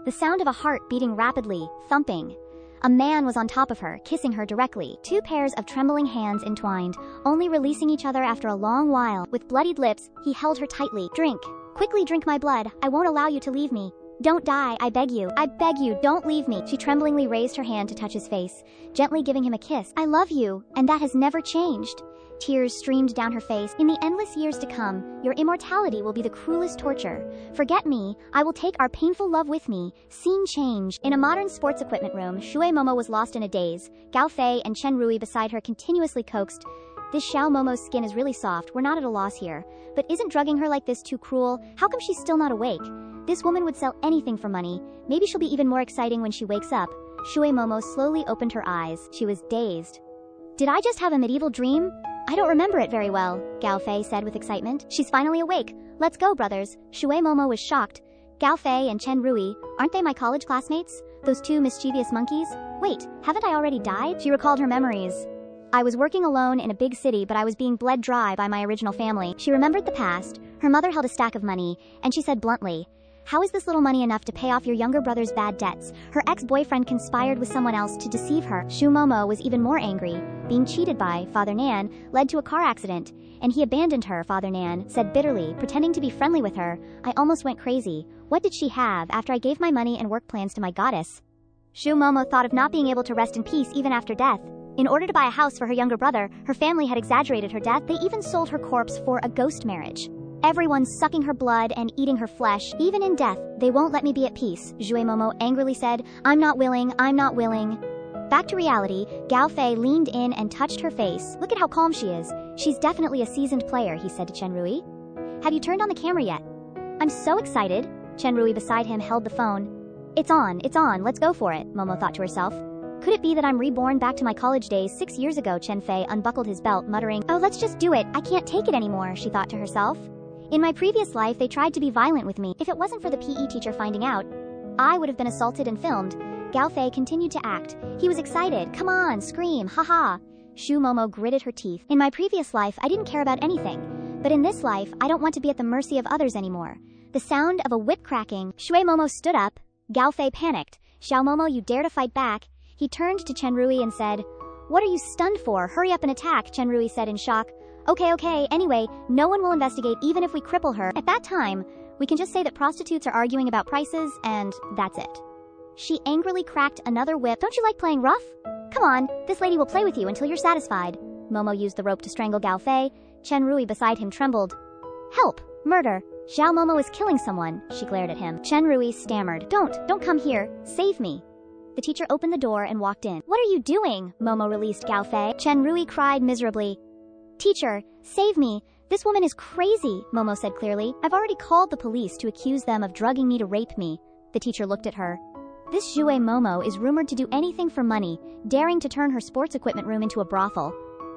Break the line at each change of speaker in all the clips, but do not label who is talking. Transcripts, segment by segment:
The sound of a heart beating rapidly, thumping. A man was on top of her, kissing her directly, two pairs of trembling hands entwined, only releasing each other after a long while. With bloodied lips, he held her tightly. Drink. Quickly drink my blood. I won't allow you to leave me. Don't die, I beg you. I beg you, don't leave me. She tremblingly raised her hand to touch his face, gently giving him a kiss. I love you, and that has never changed. Tears streamed down her face. In the endless years to come, your immortality will be the cruelest torture. Forget me, I will take our painful love with me. Scene change. In a modern sports equipment room, Shui Momo was lost in a daze. Gao Fei and Chen Rui beside her continuously coaxed. This Xiao Momo's skin is really soft, we're not at a loss here. But isn't drugging her like this too cruel? How come she's still not awake? This woman would sell anything for money. Maybe she'll be even more exciting when she wakes up. Shui Momo slowly opened her eyes. She was dazed. Did I just have a medieval dream? I don't remember it very well, Gao Fei said with excitement. She's finally awake. Let's go, brothers. Shui Momo was shocked. Gao Fei and Chen Rui, aren't they my college classmates? Those two mischievous monkeys? Wait, haven't I already died? She recalled her memories. I was working alone in a big city, but I was being bled dry by my original family. She remembered the past. Her mother held a stack of money, and she said bluntly, how is this little money enough to pay off your younger brother's bad debts? Her ex-boyfriend conspired with someone else to deceive her. Shu Momo was even more angry. Being cheated by Father Nan led to a car accident, and he abandoned her, Father Nan said bitterly, pretending to be friendly with her. I almost went crazy. What did she have after I gave my money and work plans to my goddess? Shu Momo thought of not being able to rest in peace even after death. In order to buy a house for her younger brother, her family had exaggerated her death. They even sold her corpse for a ghost marriage. Everyone's sucking her blood and eating her flesh. Even in death, they won't let me be at peace, Shui Momo angrily said. I'm not willing. Back to reality, Gao Fei leaned in and touched her face. Look at how calm she is. She's definitely a seasoned player, he said to Chen Rui. Have you turned on the camera yet? I'm so excited. Chen Rui beside him held the phone. It's on, let's go for it, Momo thought to herself. Could it be that I'm reborn back to my college days 6 years ago? Chen Fei unbuckled his belt, muttering, oh, let's just do it. I can't take it anymore, she thought to herself. In my previous life, they tried to be violent with me. If it wasn't for the PE teacher finding out, I would have been assaulted and filmed. Gao Fei continued to act. He was excited. Come on, scream, haha. Shu Momo gritted her teeth. In my previous life, I didn't care about anything. But in this life, I don't want to be at the mercy of others anymore. The sound of a whip cracking. Shui Momo stood up. Gao Fei panicked. Xiao Momo, you dare to fight back? He turned to Chen Rui and said, what are you stunned for? Hurry up and attack, Chen Rui said in shock. Okay, anyway, no one will investigate even if we cripple her. At that time, we can just say that prostitutes are arguing about prices, and that's it. She angrily cracked another whip. Don't you like playing rough? Come on, this lady will play with you until you're satisfied. Momo used the rope to strangle Gao Fei. Chen Rui beside him trembled. Help! Murder! Xiao Momo is killing someone, she glared at him. Chen Rui stammered. Don't come here. Save me. The teacher opened the door and walked in. What are you doing? Momo released Gao Fei. Chen Rui cried miserably. Teacher, save me. This woman is crazy, Momo said clearly. I've already called the police to accuse them of drugging me to rape me. The teacher looked at her. This Shui Momo is rumored to do anything for money, daring to turn her sports equipment room into a brothel.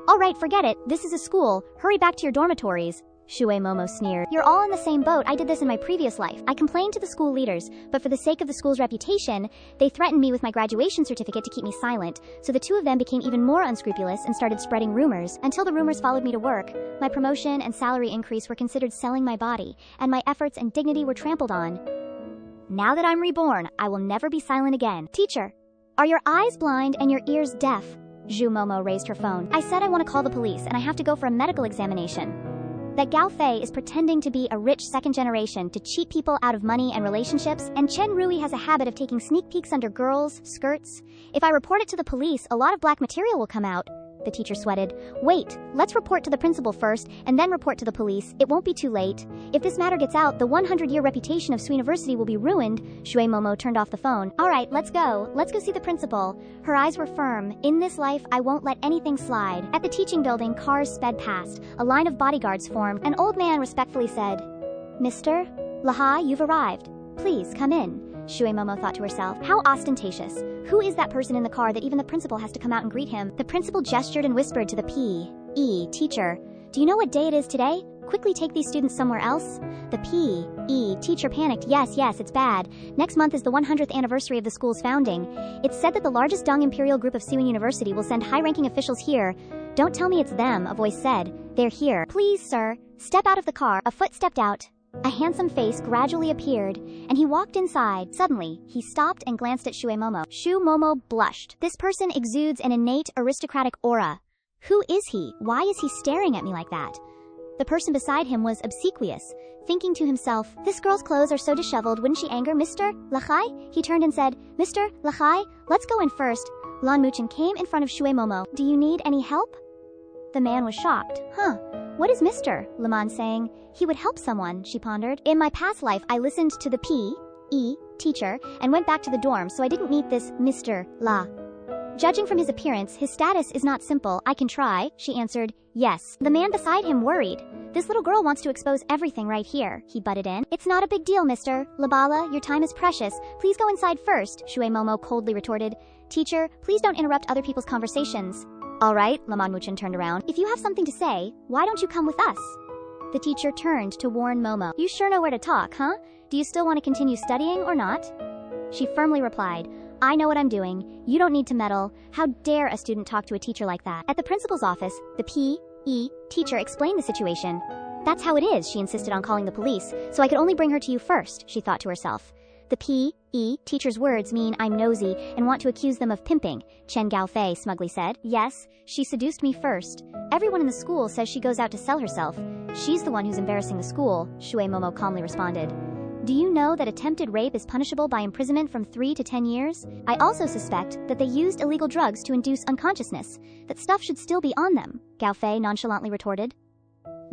All right, forget it. This is a school. Hurry back to your dormitories. Shui Momo sneered. You're all in the same boat. I did this in my previous life. I complained to the school leaders, but for the sake of the school's reputation, they threatened me with my graduation certificate to keep me silent. So the two of them became even more unscrupulous and started spreading rumors, until the rumors followed me to work. My promotion and salary increase were considered selling my body, and my efforts and dignity were trampled on. Now that I'm reborn, I will never be silent again. Teacher, are your eyes blind and your ears deaf? Zhu Momo raised her phone. I said I want to call the police, and I have to go for a medical examination. That Gao Fei is pretending to be a rich second generation to cheat people out of money and relationships, and Chen Rui has a habit of taking sneak peeks under girls' skirts. If I report it to the police, a lot of black material will come out. The teacher sweated. Wait, let's report to the principal first, and then report to the police. It won't be too late. If this matter gets out, the 100-year reputation of Sui University will be ruined. Shui Momo turned off the phone. All right, let's go. Let's go see the principal. Her eyes were firm. In this life, I won't let anything slide. At the teaching building, cars sped past. A line of bodyguards formed. An old man respectfully said, Mr. Laha, you've arrived. Please, come in. Shui Momo thought to herself. How ostentatious. Who is that person in the car that even the principal has to come out and greet him? The principal gestured and whispered to the P.E. teacher. Do you know what day it is today? Quickly take these students somewhere else. The P.E. teacher panicked. Yes, it's bad. Next month is the 100th anniversary of the school's founding. It's said that the largest Dong Imperial group of Sui University will send high-ranking officials here. Don't tell me it's them, a voice said. They're here. Please, sir. Step out of the car. A foot stepped out. A handsome face gradually appeared, and he walked inside. Suddenly, he stopped and glanced at Shue Momo. Shue Momo blushed. This person exudes an innate aristocratic aura. Who is he? Why is he staring at me like that? The person beside him was obsequious, thinking to himself, this girl's clothes are so disheveled, wouldn't she anger Mr. Lachai? He turned and said, Mr. Lachai, let's go in first. Lan Muchen came in front of Shue Momo. Do you need any help? The man was shocked. Huh, what is Mr. Laman saying? He would help someone, she pondered. In my past life, I listened to the P.E. teacher and went back to the dorm, so I didn't meet this Mr. La. Judging from his appearance, his status is not simple. I can try, she answered. Yes. The man beside him worried. This little girl wants to expose everything right here, he butted in. It's not a big deal, Mr. Labala, your time is precious. Please go inside first, Shue Momo coldly retorted. Teacher, please don't interrupt other people's conversations. All right, Laman Muchen turned around. If you have something to say, why don't you come with us? The teacher turned to warn Momo. You sure know where to talk, huh? Do you still want to continue studying or not? She firmly replied, I know what I'm doing. You don't need to meddle. How dare a student talk to a teacher like that? At the principal's office, the P.E. teacher explained the situation. That's how it is, she insisted on calling the police, so I could only bring her to you first, she thought to herself. The P.E. teacher's words mean I'm nosy and want to accuse them of pimping, Chen Gaofei smugly said. Yes, she seduced me first. Everyone in the school says she goes out to sell herself. She's the one who's embarrassing the school, Shue Momo calmly responded. Do you know that attempted rape is punishable by imprisonment from 3 to 10 years? I also suspect that they used illegal drugs to induce unconsciousness. That stuff should still be on them, Gaofei nonchalantly retorted.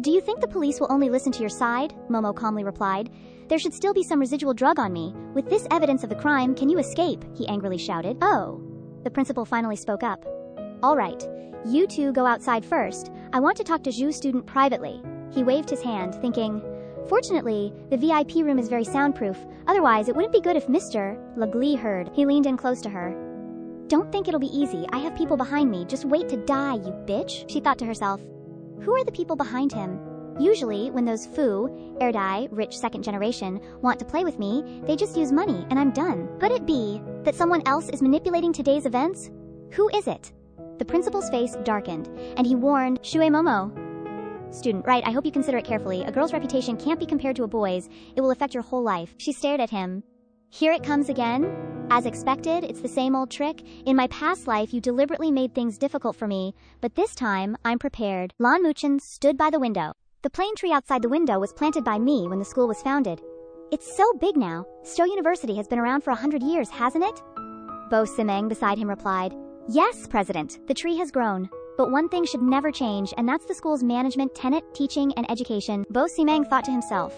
Do you think the police will only listen to your side? Momo calmly replied. There should still be some residual drug on me. With this evidence of the crime, can you escape? He angrily shouted. Oh. The principal finally spoke up. All right. You two go outside first. I want to talk to Zhu student privately. He waved his hand, thinking, fortunately, the VIP room is very soundproof. Otherwise, it wouldn't be good if Mr. Legli heard. He leaned in close to her. Don't think it'll be easy. I have people behind me. Just wait to die, you bitch, she thought to herself. Who are the people behind him? Usually, when those Erdai, rich second generation, want to play with me, they just use money and I'm done. Could it be that someone else is manipulating today's events? Who is it? The principal's face darkened, and he warned, Shue Momo. Student, right, I hope you consider it carefully. A girl's reputation can't be compared to a boy's. It will affect your whole life. She stared at him. Here it comes again. As expected, it's the same old trick. In my past life, you deliberately made things difficult for me, but this time, I'm prepared. Lan Muchen stood by the window. The plane tree outside the window was planted by me when the school was founded. It's so big now. Stowe University has been around for 100 years, hasn't it? Bo Simeng beside him replied, Yes, President, the tree has grown. But one thing should never change, and that's the school's management, tenet, teaching, and education. Bo Simeng thought to himself.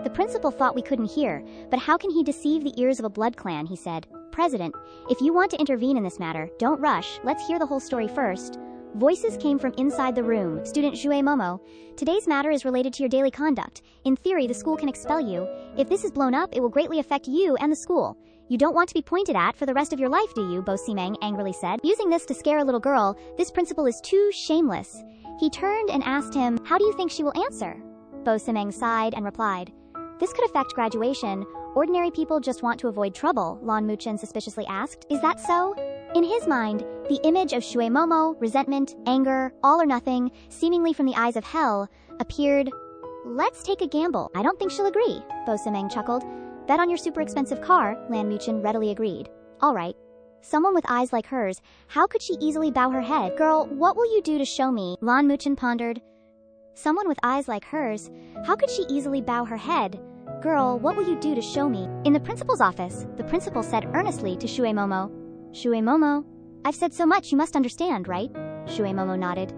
The principal thought we couldn't hear, but how can he deceive the ears of a blood clan, he said. President, if you want to intervene in this matter, don't rush. Let's hear the whole story first. Voices came from inside the room. Student Shue Momo, today's matter is related to your daily conduct. In theory, the school can expel you. If this is blown up, it will greatly affect you and the school. You don't want to be pointed at for the rest of your life, do you? Bo Simeng angrily said. Using this to scare a little girl, this principal is too shameless. He turned and asked him, How do you think she will answer? Bo Simeng sighed and replied, This could affect graduation. Ordinary people just want to avoid trouble, Lan Muchen suspiciously asked. Is that so? In his mind, the image of Shue Momo, resentment, anger, all or nothing, seemingly from the eyes of hell, appeared. Let's take a gamble. I don't think she'll agree, Bo Simeng chuckled. Bet on your super expensive car, Lan Muchen readily agreed. All right. Someone with eyes like hers, how could she easily bow her head? Girl, what will you do to show me? Lan Muchen pondered. Someone with eyes like hers, how could she easily bow her head? Girl, what will you do to show me? In the principal's office, the principal said earnestly to Shue Momo. Shue Momo, I've said so much you must understand, right? Shue Momo nodded.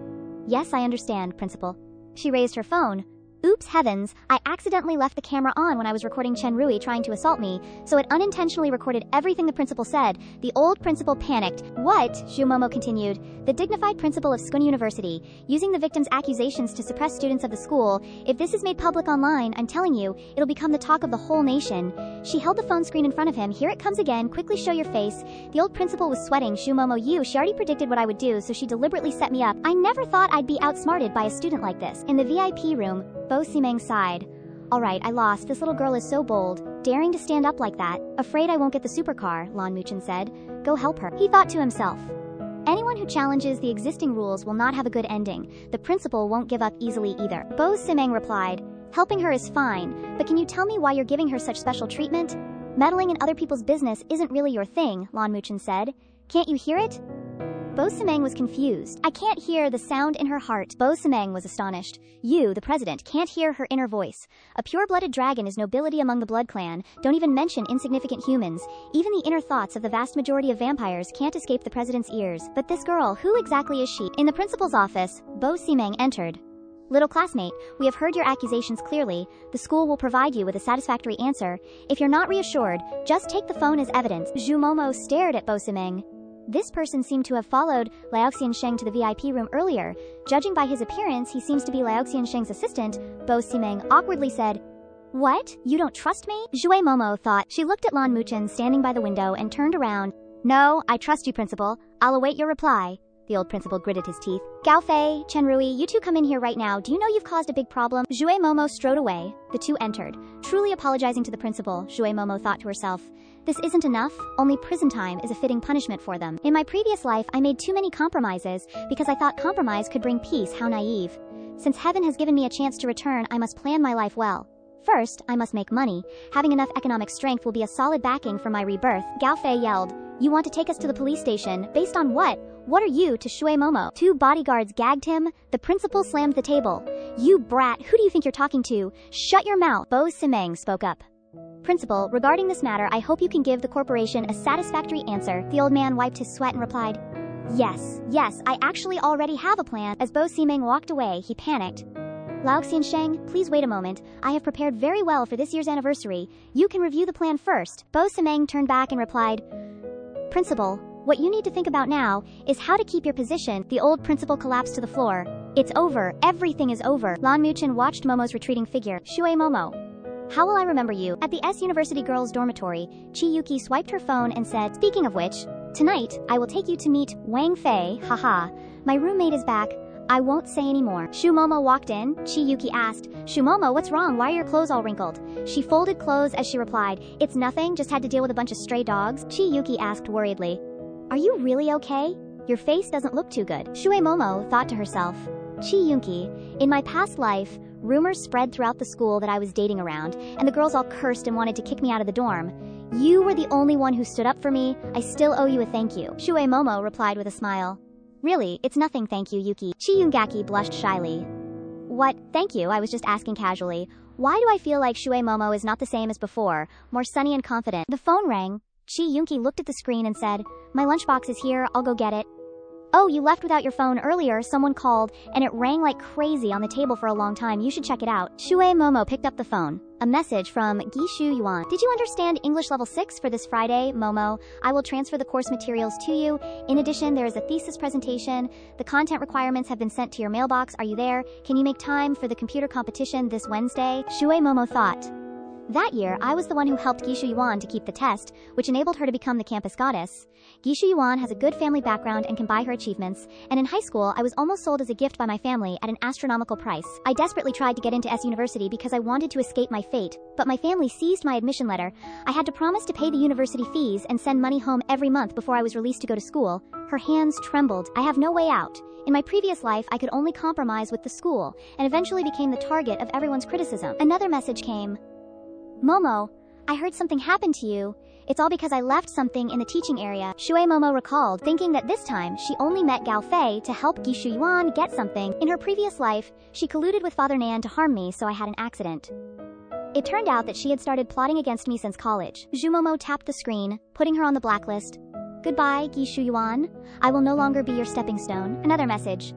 Yes, I understand, principal. She raised her phone. Oops heavens, I accidentally left the camera on when I was recording Chen Rui trying to assault me, so it unintentionally recorded everything the principal said. The old principal panicked. What? Shue Momo continued. The dignified principal of Skun University, using the victim's accusations to suppress students of the school. If this is made public online, I'm telling you, it'll become the talk of the whole nation. She held the phone screen in front of him. Here it comes again, quickly show your face. The old principal was sweating. Shue Momo, she already predicted what I would do, so she deliberately set me up. I never thought I'd be outsmarted by a student like this. In the VIP room, Bo Simeng sighed. All right, I lost. This little girl is so bold, daring to stand up like that. Afraid I won't get the supercar, Lan Muchen said. Go help her. He thought to himself. Anyone who challenges the existing rules will not have a good ending. The principal won't give up easily either. Bo Simeng replied, Helping her is fine, but can you tell me why you're giving her such special treatment? Meddling in other people's business isn't really your thing, Lan Muchen said. Can't you hear it? Bo Simeng was confused. I can't hear the sound in her heart. Bo Simeng was astonished. You, the president, can't hear her inner voice. A pure-blooded dragon is nobility among the blood clan. Don't even mention insignificant humans. Even the inner thoughts of the vast majority of vampires can't escape the president's ears. But this girl, who exactly is she? In the principal's office, Bo Simeng entered. Little classmate, we have heard your accusations clearly. The school will provide you with a satisfactory answer. If you're not reassured, just take the phone as evidence. Zhu Momo stared at Bo Simeng. This person seemed to have followed Liao Xiansheng to the VIP room earlier. Judging by his appearance, he seems to be Liao Xiansheng's assistant. Bo Simeng awkwardly said, "What? You don't trust me?" Zhui Momo thought. She looked at Lan Muchen standing by the window and turned around. "No, I trust you, principal. I'll await your reply." The old principal gritted his teeth. "Gao Fei, Chen Rui, you two come in here right now. Do you know you've caused a big problem?" Zhui Momo strode away. The two entered. Truly apologizing to the principal, Zhui Momo thought to herself. This isn't enough. Only prison time is a fitting punishment for them. In my previous life, I made too many compromises because I thought compromise could bring peace. How naive. Since heaven has given me a chance to return, I must plan my life well. First, I must make money. Having enough economic strength will be a solid backing for my rebirth. Gao Fei yelled. "You want to take us to the police station? Based on what? What are you to Shui Momo?" Two bodyguards gagged him. The principal slammed the table. "You brat, who do you think you're talking to? Shut your mouth." Bo Simeng spoke up. "Principal, regarding this matter, I hope you can give the corporation a satisfactory answer." The old man wiped his sweat and replied, Yes, I actually already have a plan." As Bo Simeng walked away, he panicked. "Lao Xiansheng, please wait a moment. I have prepared very well for this year's anniversary. You can review the plan first." Bo Simeng turned back and replied, "Principal, what you need to think about now is how to keep your position." The old principal collapsed to the floor. "It's over. Everything is over." Lan Muchen watched Momo's retreating figure. "Shui Momo. How will I remember you?" At the S University girls' dormitory, Chiyuki swiped her phone and said, "Speaking of which, tonight, I will take you to meet Wang Fei, haha. My roommate is back. I won't say any more." Shu Momo walked in. Chiyuki asked, "Shu Momo, what's wrong? Why are your clothes all wrinkled?" She folded clothes as she replied, "It's nothing, just had to deal with a bunch of stray dogs." Chiyuki asked worriedly, "Are you really okay? Your face doesn't look too good." Shui Momo thought to herself, "Chiyuki, in my past life, rumors spread throughout the school that I was dating around, and the girls all cursed and wanted to kick me out of the dorm. You were the only one who stood up for me. I still owe you a thank you." Shui Momo replied with a smile. "Really, it's nothing, thank you, Yuki." Chiyungaki blushed shyly. "What, thank you, I was just asking casually. Why do I feel like Shui Momo is not the same as before, more sunny and confident?" The phone rang. Chiyunki looked at the screen and said, "My lunchbox is here, I'll go get it." "Oh, you left without your phone earlier. Someone called, and it rang like crazy on the table for a long time. You should check it out." Shui Momo picked up the phone. A message from Gishu Yuan. "Did you understand English level 6 for this Friday, Momo? I will transfer the course materials to you. In addition, there is a thesis presentation. The content requirements have been sent to your mailbox. Are you there? Can you make time for the computer competition this Wednesday?" Shui Momo thought. That year, I was the one who helped Gishu Yuan to keep the test, which enabled her to become the campus goddess. Gishu Yuan has a good family background and can buy her achievements, and in high school, I was almost sold as a gift by my family at an astronomical price. I desperately tried to get into S University because I wanted to escape my fate, but my family seized my admission letter. I had to promise to pay the university fees and send money home every month before I was released to go to school. Her hands trembled. I have no way out. In my previous life, I could only compromise with the school, and eventually became the target of everyone's criticism. Another message came. "Momo, I heard something happened to you. It's all because I left something in the teaching area." Shui Momo recalled, thinking that this time she only met Gao Fei to help Gishu Yuan get something. In her previous life, she colluded with Father Nan to harm me, so I had an accident. It turned out that she had started plotting against me since college. Zhu Momo tapped the screen, putting her on the blacklist. "Goodbye, Gishu Yuan. I will no longer be your stepping stone." Another message.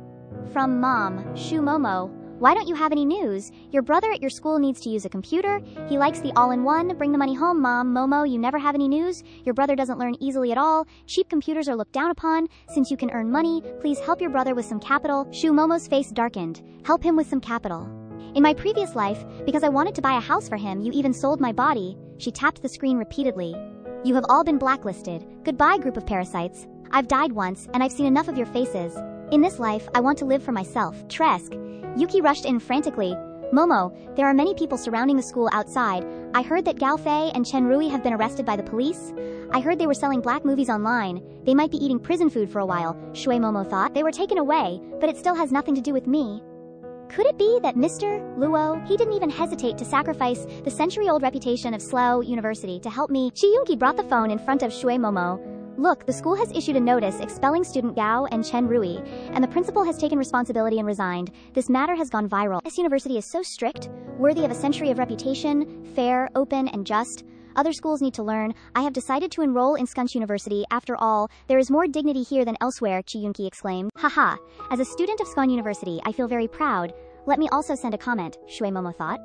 From Mom, Shu Momo. "Why don't you have any news? Your brother at your school needs to use a computer. He likes the all-in-one. Bring the money home, Mom." Momo, you never have any news? Your brother doesn't learn easily at all. Cheap computers are looked down upon. Since you can earn money, please help your brother with some capital. Shu Momo's face darkened. "Help him with some capital. In my previous life, because I wanted to buy a house for him, you even sold my body." She tapped the screen repeatedly. "You have all been blacklisted. Goodbye, group of parasites. I've died once, and I've seen enough of your faces. In this life, I want to live for myself." Tresk. Yuki rushed in frantically. "Momo, there are many people surrounding the school outside. I heard that Gao Fei and Chen Rui have been arrested by the police. I heard they were selling black movies online. They might be eating prison food for a while." Shui Momo thought. "They were taken away, but it still has nothing to do with me." Could it be that Mr. Luo, he didn't even hesitate to sacrifice the century-old reputation of Slow University to help me? Chi Yunki brought the phone in front of Shui Momo. Look, the school has issued a notice expelling student Gao and Chen Rui, and the principal has taken responsibility and resigned. This matter has gone viral. This university is so strict, worthy of a century of reputation, fair, open, and just. Other schools need to learn. I have decided to enroll in Skunch University. After all, there is more dignity here than elsewhere, Chi Yunki exclaimed. Haha, as a student of Skunch University, I feel very proud. Let me also send a comment, Shui Momo thought.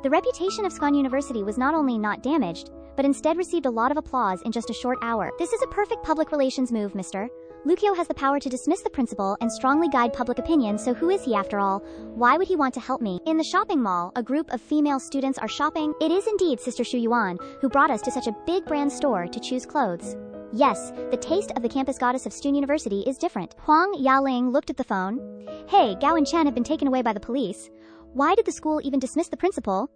The reputation of Skunch University was not only not damaged, but instead received a lot of applause in just a short hour. This is a perfect public relations move, Mr. Lukio has the power to dismiss the principal and strongly guide public opinion, so who is he after all? Why would he want to help me? In the shopping mall, a group of female students are shopping. It is indeed Sister Shu Yuan, who brought us to such a big brand store to choose clothes. Yes, the taste of the campus goddess of Stun University is different. Huang Yaling looked at the phone. Hey, Gao and Chen have been taken away by the police. Why did the school even dismiss the principal?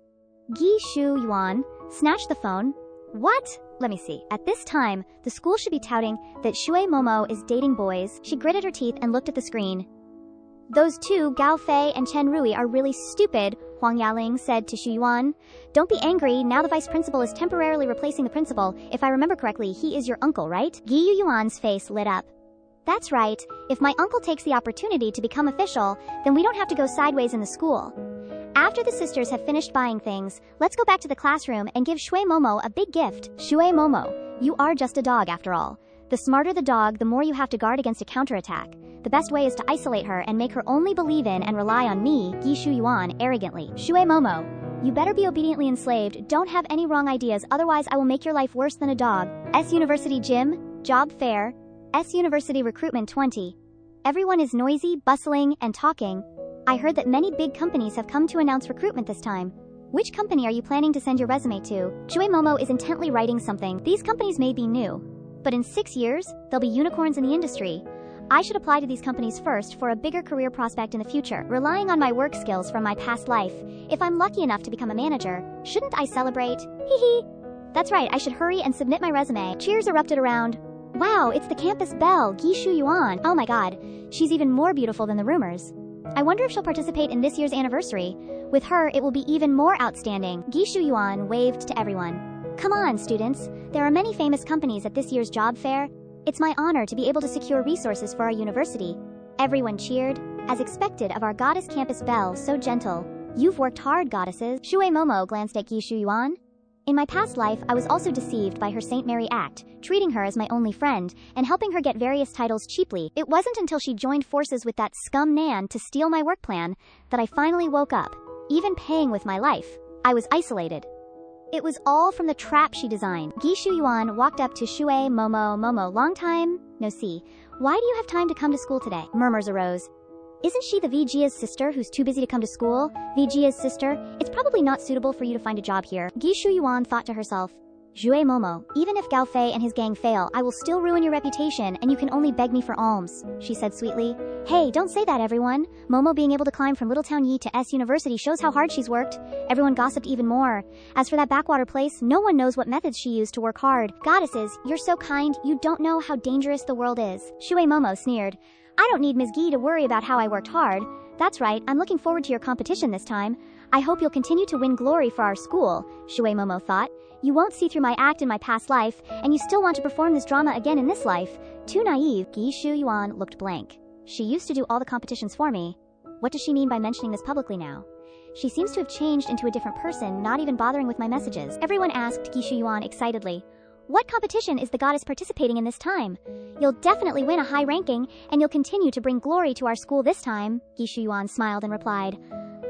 Gi Shu Yuan snatched the phone. What? Let me see. At this time, the school should be touting that Shui Momo is dating boys. She gritted her teeth and looked at the screen. Those two, Gao Fei and Chen Rui, are really stupid, Huang Yaling said to Shu Yuan. Don't be angry, now the vice principal is temporarily replacing the principal. If I remember correctly, he is your uncle, right? Gi Yuan's face lit up. That's right. If my uncle takes the opportunity to become official, then we don't have to go sideways in the school. After the sisters have finished buying things, let's go back to the classroom and give Shui Momo a big gift. Shui Momo, you are just a dog after all. The smarter the dog, the more you have to guard against a counterattack. The best way is to isolate her and make her only believe in and rely on me, Gi Shu Yuan, arrogantly. Shui Momo, you better be obediently enslaved, don't have any wrong ideas, otherwise I will make your life worse than a dog. S University Gym, Job Fair, S University Recruitment 20. Everyone is noisy, bustling, and talking. I heard that many big companies have come to announce recruitment this time. Which company are you planning to send your resume to? Shui Momo is intently writing something. These companies may be new, but in 6 years, they'll be unicorns in the industry. I should apply to these companies first for a bigger career prospect in the future, relying on my work skills from my past life. If I'm lucky enough to become a manager, shouldn't I celebrate? Hee hee. That's right, I should hurry and submit my resume. Cheers erupted around. Wow, it's the campus belle, Gi Shu Yuan. Oh my god, she's even more beautiful than the rumors. I wonder if she'll participate in this year's anniversary. With her, it will be even more outstanding. Gi Shu Yuan waved to everyone. Come on, students. There are many famous companies at this year's job fair. It's my honor to be able to secure resources for our university. Everyone cheered. As expected of our goddess campus belle, so gentle. You've worked hard, goddesses. Shui Momo glanced at Gi Shu Yuan. In my past life, I was also deceived by her Saint Mary act, treating her as my only friend, and helping her get various titles cheaply. It wasn't until she joined forces with that scum Nan to steal my work plan that I finally woke up. Even paying with my life, I was isolated. It was all from the trap she designed. Gi Shu Yuan walked up to Shui Momo. Momo, long time no see. Why do you have time to come to school today? Murmurs arose. Isn't she the Vijay's sister who's too busy to come to school? Vijay's sister? It's probably not suitable for you to find a job here. Gi Shu Yuan thought to herself. Shui Momo, even if Gao Fei and his gang fail, I will still ruin your reputation and you can only beg me for alms, she said sweetly. Hey, don't say that everyone. Momo being able to climb from Little Town Yi to S University shows how hard she's worked. Everyone gossiped even more. As for that backwater place, no one knows what methods she used to work hard. Goddesses, you're so kind, you don't know how dangerous the world is. Shui Momo sneered. I don't need Ms. Gi to worry about how I worked hard. That's right, I'm looking forward to your competition this time. I hope you'll continue to win glory for our school, Shui Momo thought. You won't see through my act in my past life, and you still want to perform this drama again in this life. Too naive. Gi Shu Yuan looked blank. She used to do all the competitions for me. What does she mean by mentioning this publicly now? She seems to have changed into a different person, not even bothering with my messages. Everyone asked Gi Shu Yuan excitedly. What competition is the goddess participating in this time? You'll definitely win a high ranking, and you'll continue to bring glory to our school this time. Gi Shu Yuan smiled and replied,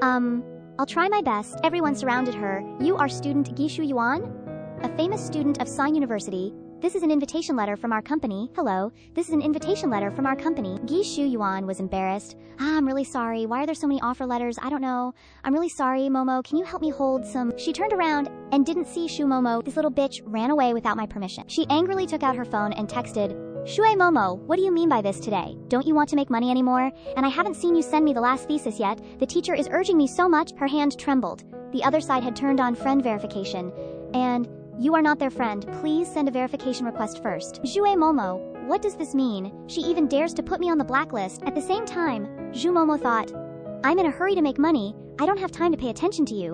I'll try my best. Everyone surrounded her. You are student Gi Shu Yuan? A famous student of Science University. This is an invitation letter from our company. Hello, this is an invitation letter from our company. Gi Shu Yuan was embarrassed. I'm really sorry. Why are there so many offer letters? I don't know. I'm really sorry, Momo. Can you help me hold some? She turned around and didn't see Shu Momo. This little bitch ran away without my permission. She angrily took out her phone and texted, Shui Momo, what do you mean by this today? Don't you want to make money anymore? And I haven't seen you send me the last thesis yet. The teacher is urging me so much. Her hand trembled. The other side had turned on friend verification. And you are not their friend. Please send a verification request first. Shui Momo, what does this mean? She even dares to put me on the blacklist. At the same time, Zhu Momo thought, I'm in a hurry to make money. I don't have time to pay attention to you.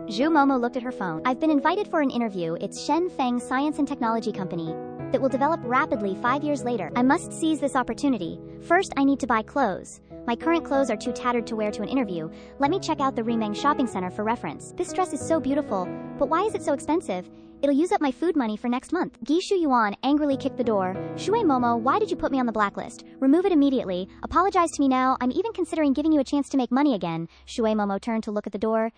Zhu Momo looked at her phone. I've been invited for an interview. It's Shen Feng Science and Technology Company that will develop rapidly 5 years later. I must seize this opportunity. First, I need to buy clothes. My current clothes are too tattered to wear to an interview. Let me check out the Remeng shopping center for reference. This dress is so beautiful, but why is it so expensive? It'll use up my food money for next month. Gishu Yuan angrily kicked the door. Shui Momo, why did you put me on the blacklist? Remove it immediately. Apologize to me now. I'm even considering giving you a chance to make money again. Shui Momo turned to look at the door.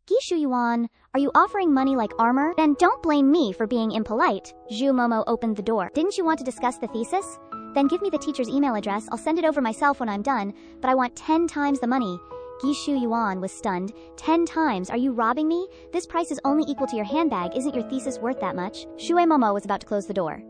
Gishu Yuan, are you offering money like armor? Then don't blame me for being impolite. Zhu Momo opened the door. Didn't you want to discuss the thesis? Then give me the teacher's email address. I'll send it over myself when I'm done, but I want 10 times the money. Gishu Yuan was stunned. 10 times? Are you robbing me? This price is only equal to your handbag. Isn't your thesis worth that much? Shui Momo was about to close the door.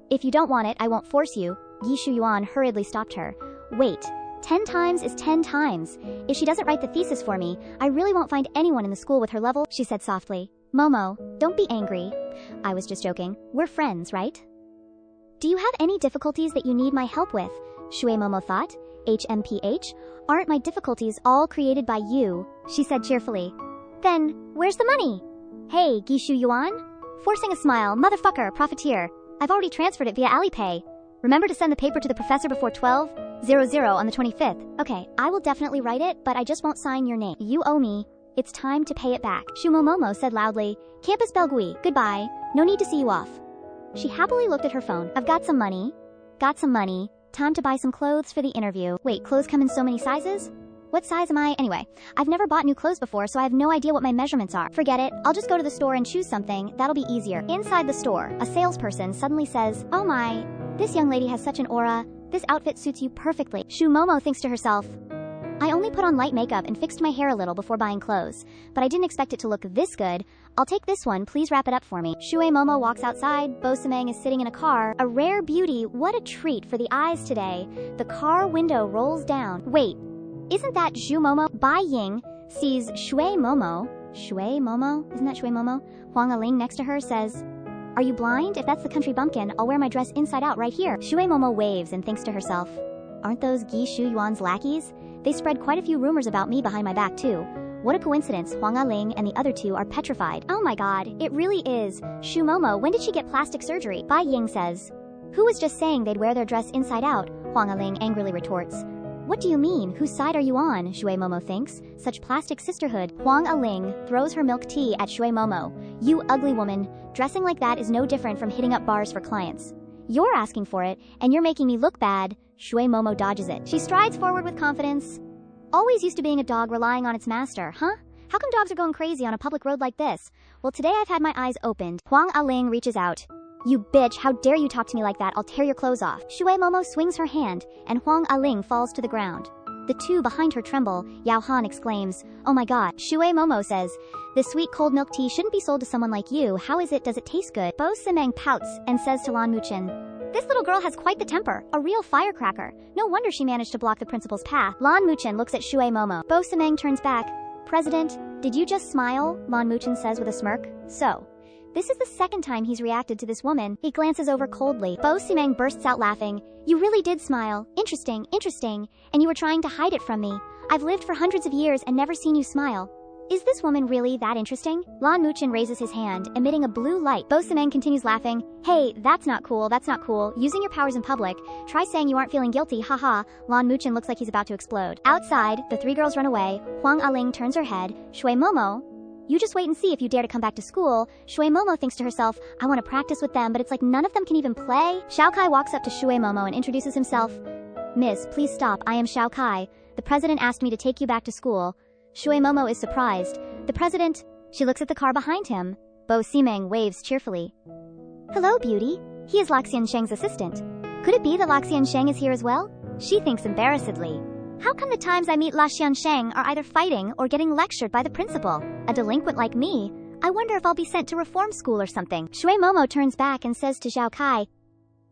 If you don't want it, I won't force you. Gishu Yuan hurriedly stopped her. Wait. 10 times is 10 times. If she doesn't write the thesis for me, I really won't find anyone in the school with her level, she said softly. Momo, don't be angry. I was just joking. We're friends, right? Do you have any difficulties that you need my help with? Shui Momo thought. HMPH? Aren't my difficulties all created by you? She said cheerfully. Then, where's the money? Hey, Gishu Yuan? Forcing a smile, motherfucker, profiteer. I've already transferred it via Alipay. Remember to send the paper to the professor before 12:00 on the 25th. Okay, I will definitely write it, but I just won't sign your name. You owe me. It's time to pay it back. Shumomomo said loudly. Campus Belgui, goodbye. No need to see you off. She happily looked at her phone. I've got some money. Got some money. Time to buy some clothes for the interview. Wait, clothes come in so many sizes? What size am I? Anyway, I've never bought new clothes before, so I have no idea what my measurements are. Forget it. I'll just go to the store and choose something. That'll be easier. Inside the store, a salesperson suddenly says, oh my, this young lady has such an aura. This outfit suits you perfectly. Shu Momo thinks to herself, I only put on light makeup and fixed my hair a little before buying clothes, but I didn't expect it to look this good. I'll take this one, please wrap it up for me. Shui Momo walks outside. Bo Sameng is sitting in a car. A rare beauty, what a treat for the eyes today. The car window rolls down. Wait, isn't that Zhu Momo? Bai Ying sees Shui Momo. Shui Momo? Isn't that Shui Momo? Huang Aling next to her says, are you blind? If that's the country bumpkin, I'll wear my dress inside out right here. Shui Momo waves and thinks to herself, aren't those Gishu Yuan's lackeys? They spread quite a few rumors about me behind my back too. What a coincidence, Huang Aling and the other two are petrified. Oh my god, it really is. Shu Momo, when did she get plastic surgery? Bai Ying says. Who was just saying they'd wear their dress inside out? Huang Aling angrily retorts. What do you mean? Whose side are you on? Shui Momo thinks. Such plastic sisterhood. Huang Aling throws her milk tea at Shui Momo. You ugly woman. Dressing like that is no different from hitting up bars for clients. You're asking for it, and you're making me look bad. Shui Momo dodges it. She strides forward with confidence. Always used to being a dog relying on its master, huh? How come dogs are going crazy on a public road like this? Well, today I've had my eyes opened. Huang Aling reaches out. You bitch, how dare you talk to me like that? I'll tear your clothes off. Shui Momo swings her hand, and Huang Aling falls to the ground. The two behind her tremble. Yao Han exclaims, oh my god. Shui Momo says, this sweet cold milk tea shouldn't be sold to someone like you. How is it? Does it taste good? Bo Simeng pouts and says to Lan Muchen, this little girl has quite the temper, a real firecracker. No wonder she managed to block the principal's path. Lan Muchen looks at Shui Momo. Bo Simeng turns back. President, did you just smile? Lan Muchen says with a smirk. So, this is the second time he's reacted to this woman. He glances over coldly. Bo Simeng bursts out laughing. You really did smile. Interesting, interesting. And you were trying to hide it from me. I've lived for hundreds of years and never seen you smile. Is this woman really that interesting? Lan Muchen raises his hand, emitting a blue light. Bo Simeng continues laughing. Hey, that's not cool, that's not cool. Using your powers in public. Try saying you aren't feeling guilty, haha. Lan Muchen looks like he's about to explode. Outside, the three girls run away. Huang Aling turns her head. Shui Momo, you just wait and see if you dare to come back to school. Shui Momo thinks to herself, I want to practice with them, but it's like none of them can even play. Xiao Kai walks up to Shui Momo and introduces himself. Miss, please stop, I am Xiao Kai. The president asked me to take you back to school. Shui Momo is surprised. The president, she looks at the car behind him. Bo Simeng waves cheerfully. Hello, beauty. He is Laxian Sheng's assistant. Could it be that Laxian Sheng is here as well? She thinks embarrassedly. How come the times I meet Laxian Sheng are either fighting or getting lectured by the principal? A delinquent like me? I wonder if I'll be sent to reform school or something. Shui Momo turns back and says to Xiao Kai,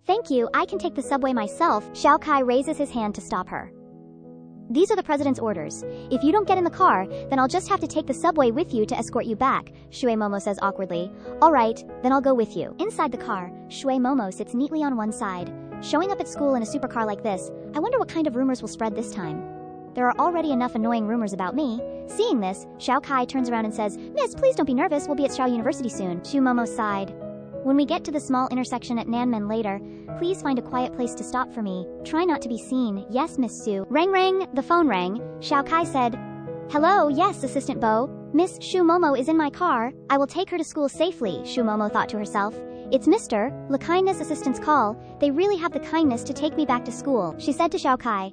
thank you, I can take the subway myself. Xiao Kai raises his hand to stop her. These are the president's orders. If you don't get in the car, then I'll just have to take the subway with you to escort you back, Shui Momo says awkwardly. All right, then I'll go with you. Inside the car, Shui Momo sits neatly on one side. Showing up at school in a supercar like this, I wonder what kind of rumors will spread this time. There are already enough annoying rumors about me. Seeing this, Xiao Kai turns around and says, Miss, please don't be nervous, we'll be at Xiao University soon. Shu Momo sighed. When we get to the small intersection at Nanmen later, please find a quiet place to stop for me. Try not to be seen. Yes, Miss Su. Rang rang, the phone rang. Xiao Kai said, Hello, yes, Assistant Bo. Miss Shu Momo is in my car. I will take her to school safely, Shu Momo thought to herself. It's Mr. Le Kindness Assistant's call. They really have the kindness to take me back to school, she said to Xiao Kai.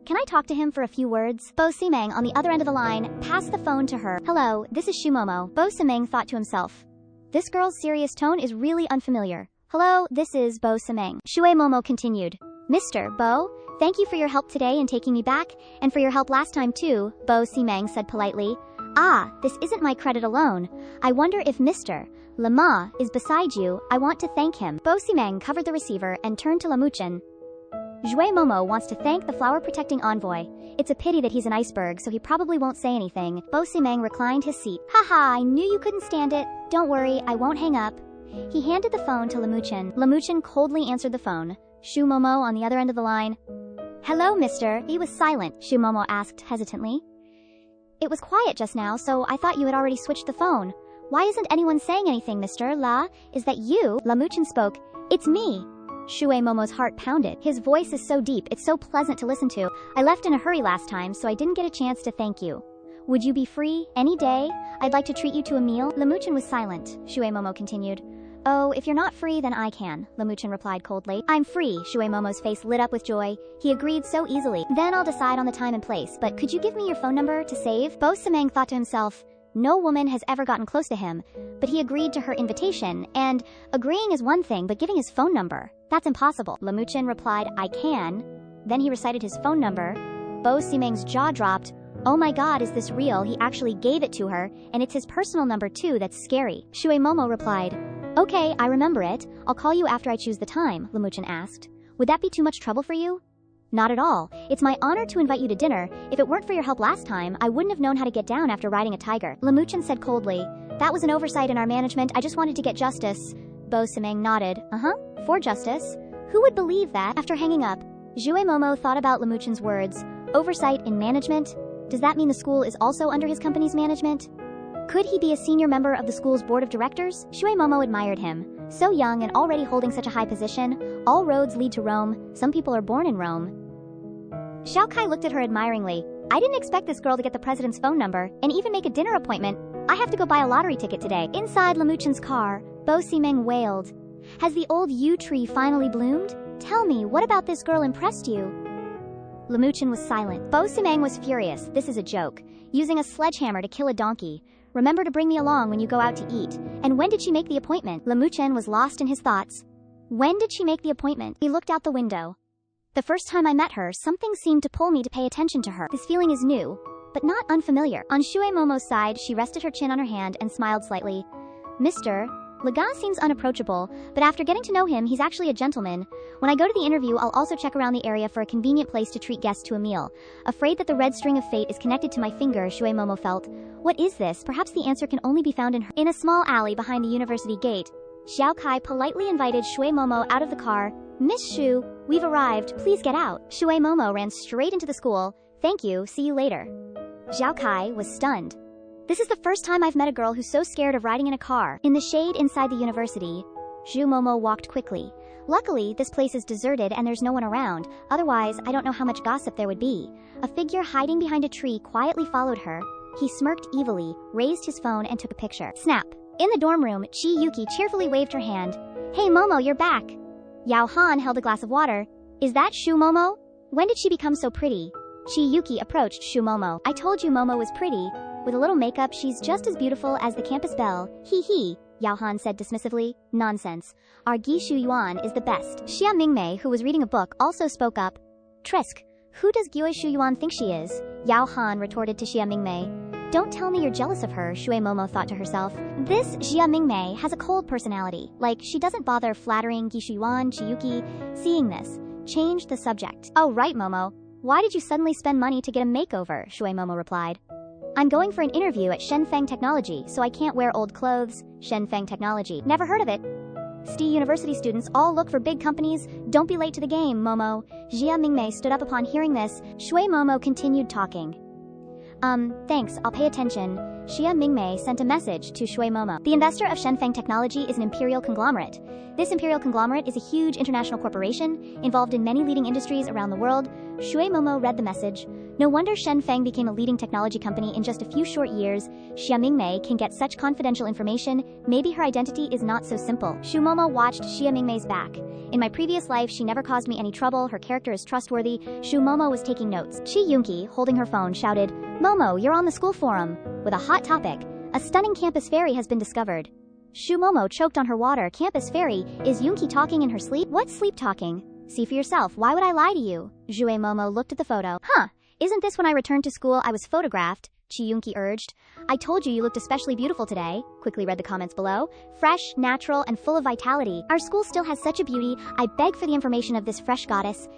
Can I talk to him for a few words? Bo Simeng on the other end of the line passed the phone to her. Hello, this is Shu Momo. Bo Simeng thought to himself. This girl's serious tone is really unfamiliar. Hello, this is Bo Simeng. Shui Momo continued. Mr. Bo, thank you for your help today in taking me back, and for your help last time too, Bo Simeng said politely. Ah, this isn't my credit alone. I wonder if Mr. Lama is beside you. I want to thank him. Bo Simeng covered the receiver and turned to Lamuchen. Jue Momo wants to thank the flower-protecting envoy. It's a pity that he's an iceberg, so he probably won't say anything. Bo Simeng reclined his seat. Haha, I knew you couldn't stand it. Don't worry, I won't hang up. He handed the phone to Lamuchen. Lamuchen coldly answered the phone. Shu Momo on the other end of the line. Hello, mister. He was silent, Shu Momo asked hesitantly. It was quiet just now, so I thought you had already switched the phone. Why isn't anyone saying anything, Mr. La? Is that you? Lamuchen spoke. It's me. Shui Momo's heart pounded. His voice is so deep, it's so pleasant to listen to. I left in a hurry last time, so I didn't get a chance to thank you. Would you be free? Any day? I'd like to treat you to a meal. Lamuchen was silent. Shui Momo continued. Oh, if you're not free, then I can, Lamuchen replied coldly. I'm free. Shui Momo's face lit up with joy. He agreed so easily. Then I'll decide on the time and place, but could you give me your phone number to save? Bo Simeng thought to himself, no woman has ever gotten close to him, but he agreed to her invitation, and agreeing is one thing, but giving his phone number, that's impossible. Lamuchen replied, I can. Then he recited his phone number. Bo Simeng's jaw dropped. Oh my god, is this real? He actually gave it to her, and it's his personal number too, that's scary. Shui Momo replied, okay, I remember it. I'll call you after I choose the time, Lamuchen asked. Would that be too much trouble for you? Not at all. It's my honor to invite you to dinner. If it weren't for your help last time, I wouldn't have known how to get down after riding a tiger. Lamuchen said coldly. That was an oversight in our management. I just wanted to get justice. Bo Simeng nodded. For justice? Who would believe that? After hanging up, Jue Momo thought about Lamuchen's words. Oversight in management? Does that mean the school is also under his company's management? Could he be a senior member of the school's board of directors? Shui Momo admired him. So young and already holding such a high position. All roads lead to Rome. Some people are born in Rome. Xiao Kai looked at her admiringly. I didn't expect this girl to get the president's phone number and even make a dinner appointment. I have to go buy a lottery ticket today. Inside Lamuchen's car, Bo Simeng wailed. Has the old yew tree finally bloomed? Tell me, what about this girl impressed you? Lamuchen was silent. Bo Simeng was furious. This is a joke. Using a sledgehammer to kill a donkey. Remember to bring me along when you go out to eat. And when did she make the appointment? Lamuchen was lost in his thoughts. When did she make the appointment? He looked out the window. The first time I met her, something seemed to pull me to pay attention to her. This feeling is new, but not unfamiliar. On Shui Momo's side, she rested her chin on her hand and smiled slightly. Mr. Lega seems unapproachable, but after getting to know him, he's actually a gentleman. When I go to the interview, I'll also check around the area for a convenient place to treat guests to a meal. Afraid that the red string of fate is connected to my finger, Shui Momo felt. What is this? Perhaps the answer can only be found in her. In a small alley behind the university gate, Xiao Kai politely invited Shui Momo out of the car. Miss Shu, we've arrived, please get out. Shui Momo ran straight into the school. Thank you, see you later. Xiao Kai was stunned. This is the first time I've met a girl who's so scared of riding in a car. In the shade inside the university, Zhu Momo walked quickly. Luckily, this place is deserted and there's no one around. Otherwise, I don't know how much gossip there would be. A figure hiding behind a tree quietly followed her. He smirked evilly, raised his phone and took a picture. Snap. In the dorm room, Chi Yuki cheerfully waved her hand. Hey Momo, you're back. Yao Han held a glass of water. Is that Shu Momo? When did she become so pretty? Chi Yuki approached Shu Momo. I told you Momo was pretty. With a little makeup, she's just as beautiful as the campus belle. Hee hee, Yao Han said dismissively. Nonsense. Our Gi Shu Yuan is the best. Xia Mingmei, who was reading a book, also spoke up. Trisk, who does Gyoi Shu Yuan think she is? Yao Han retorted to Xia Mingmei. Don't tell me you're jealous of her, Shui Momo thought to herself. This Xia Mingmei has a cold personality. Like, she doesn't bother flattering Gi Shu Yuan, Chiyuki. Seeing this, changed the subject. Oh right, Momo. Why did you suddenly spend money to get a makeover? Shui Momo replied. I'm going for an interview at Shenfeng Technology, so I can't wear old clothes. Shenfeng Technology. Never heard of it. STI University students all look for big companies. Don't be late to the game, Momo. Jia Mingmei stood up upon hearing this. Shui Momo continued talking. Thanks, I'll pay attention. Xia Mingmei sent a message to Shui Momo. The investor of Shenfeng Technology is an imperial conglomerate. This imperial conglomerate is a huge international corporation involved in many leading industries around the world. Shui Momo read the message. No wonder Shenfeng became a leading technology company in just a few short years. Xia Mingmei can get such confidential information. Maybe her identity is not so simple. Shu Momo watched Xia Mingmei's back. In my previous life, she never caused me any trouble. Her character is trustworthy. Shu Momo was taking notes. Chi Yunki, holding her phone, shouted, Momo, you're on the school forum. With a hot topic. A stunning campus fairy has been discovered. Shu Momo choked on her water. Campus fairy? Is Yunki talking in her sleep? What's sleep talking? See for yourself. Why would I lie to you? Shui Momo looked at the photo. Huh. Isn't this when I returned to school I was photographed? Chi Yunki urged. I told you looked especially beautiful today. Quickly read the comments below. Fresh, natural, and full of vitality. Our school still has such a beauty. I beg for the information of this fresh goddess.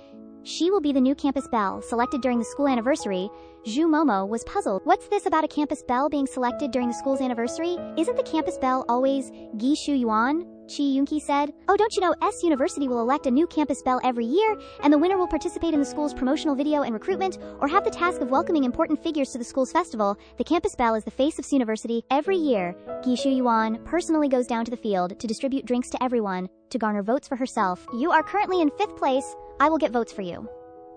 She will be the new campus belle, selected during the school anniversary. Zhu Momo was puzzled. What's this about a campus belle being selected during the school's anniversary? Isn't the campus belle always Gi Shu Yuan? Chi Yunki said. Oh, don't you know S University will elect a new campus belle every year, and the winner will participate in the school's promotional video and recruitment, or have the task of welcoming important figures to the school's festival. The campus belle is the face of S University. Every year, Gi Shu Yuan personally goes down to the field to distribute drinks to everyone, to garner votes for herself. You are currently in 5th place. I will get votes for you.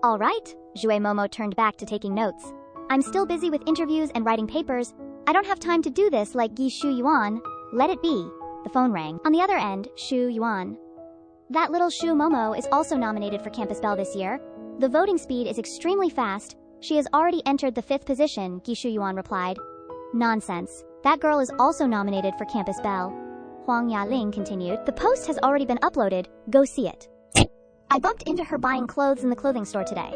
All right. Shui Momo turned back to taking notes. I'm still busy with interviews and writing papers. I don't have time to do this like Gi Shu Yuan. Let it be. The phone rang. On the other end, Shu Yuan. That little Shu Momo is also nominated for Campus Belle this year. The voting speed is extremely fast. She has already entered the 5th position, Gi Shu Yuan replied. Nonsense. That girl is also nominated for Campus Belle. Huang Yaling continued. The post has already been uploaded. Go see it. I bumped into her buying clothes in the clothing store today.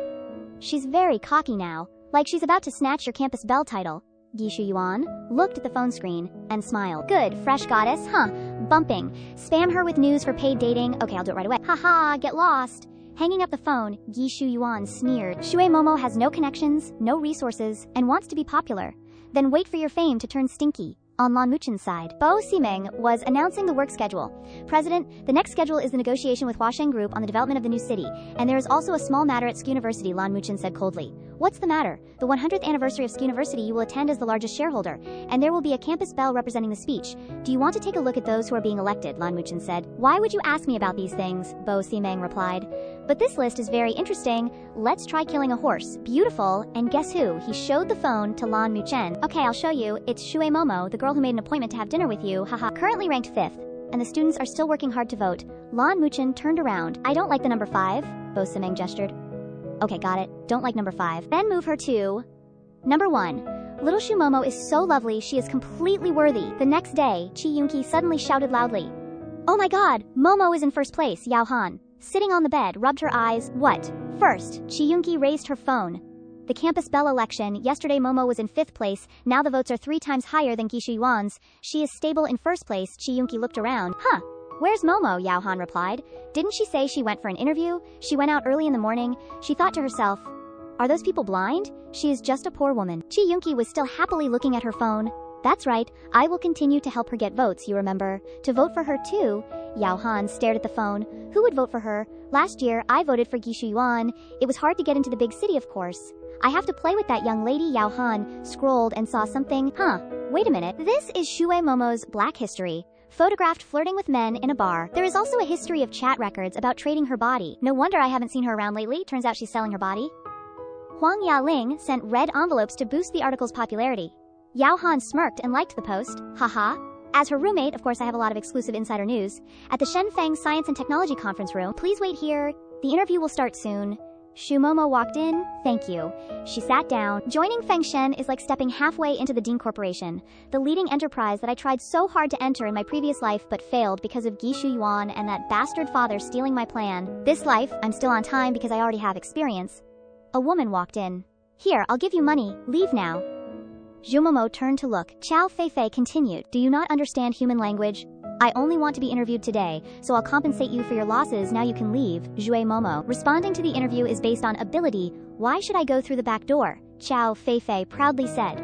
She's very cocky now, like she's about to snatch your Campus Belle title. Gi Shu Yuan looked at the phone screen and smiled. Good, fresh goddess, huh? Bumping. Spam her with news for paid dating. Okay, I'll do it right away. Haha, get lost. Hanging up the phone, Gi Shu Yuan sneered. Shui Momo has no connections, no resources, and wants to be popular. Then wait for your fame to turn stinky. On Lan Muchen's side, Bo Ximeng was announcing the work schedule. President, the next schedule is the negotiation with Huasheng Group on the development of the new city, and there is also a small matter at SK University, Lan Muchen said coldly. What's the matter? The 100th anniversary of SK University you will attend as the largest shareholder, and there will be a campus belle representing the speech. Do you want to take a look at those who are being elected? Lan Muchen said. Why would you ask me about these things? Bo Ximeng replied. But this list is very interesting. Let's try killing a horse. Beautiful, and guess who? He showed the phone to Lan Muchen. Okay, I'll show you. It's Shui Momo, the girl who made an appointment to have dinner with you, haha. Currently ranked 5th, and the students are still working hard to vote. Lan Muchen turned around. I don't like the number 5, Bo Ximeng gestured. Okay, got it. Don't like number 5. Then move her to number 1. Little Shu Momo is so lovely, she is completely worthy. The next day, Chi Yunki suddenly shouted loudly. Oh my god, Momo is in 1st place, Yao Han. Sitting on the bed, rubbed her eyes. What? First, Chi Yunki raised her phone. The campus belle election, yesterday Momo was in 5th place, now the votes are 3 times higher than Gi Shu Yuan's. She is stable in 1st place, Chi Yunki looked around. Huh. Where's Momo? Yao Han replied. Didn't she say she went for an interview? She went out early in the morning. She thought to herself, are those people blind? She is just a poor woman. Chi Yunki was still happily looking at her phone. That's right, I will continue to help her get votes, you remember. To vote for her too? Yao Han stared at the phone. Who would vote for her? Last year, I voted for Gi Shu Yuan. It was hard to get into the big city, of course. I have to play with that young lady. Yao Han scrolled and saw something. Huh, wait a minute. This is Shui Momo's Black History. Photographed flirting with men in a bar. There is also a history of chat records about trading her body. No wonder I haven't seen her around lately. Turns out she's selling her body. Huang Yaling sent red envelopes to boost the article's popularity. Yao Han smirked and liked the post. Haha. As her roommate, of course I have a lot of exclusive insider news. At the Shenfeng Science and Technology Conference Room, please wait here. The interview will start soon. Shu Momo walked in. Thank you. She sat down. Joining Feng Shen is like stepping halfway into the Dean Corporation, the leading enterprise that I tried so hard to enter in my previous life but failed because of Gi Shu Yuan and that bastard father stealing my plan. This life, I'm still on time because I already have experience. A woman walked in. Here, I'll give you money. Leave now. Zhu Momo turned to look. Chao Feifei continued. Do you not understand human language? I only want to be interviewed today, so I'll compensate you for your losses. Now you can leave. Zhui Momo. Responding to the interview is based on ability. Why should I go through the back door? Chao Feifei proudly said.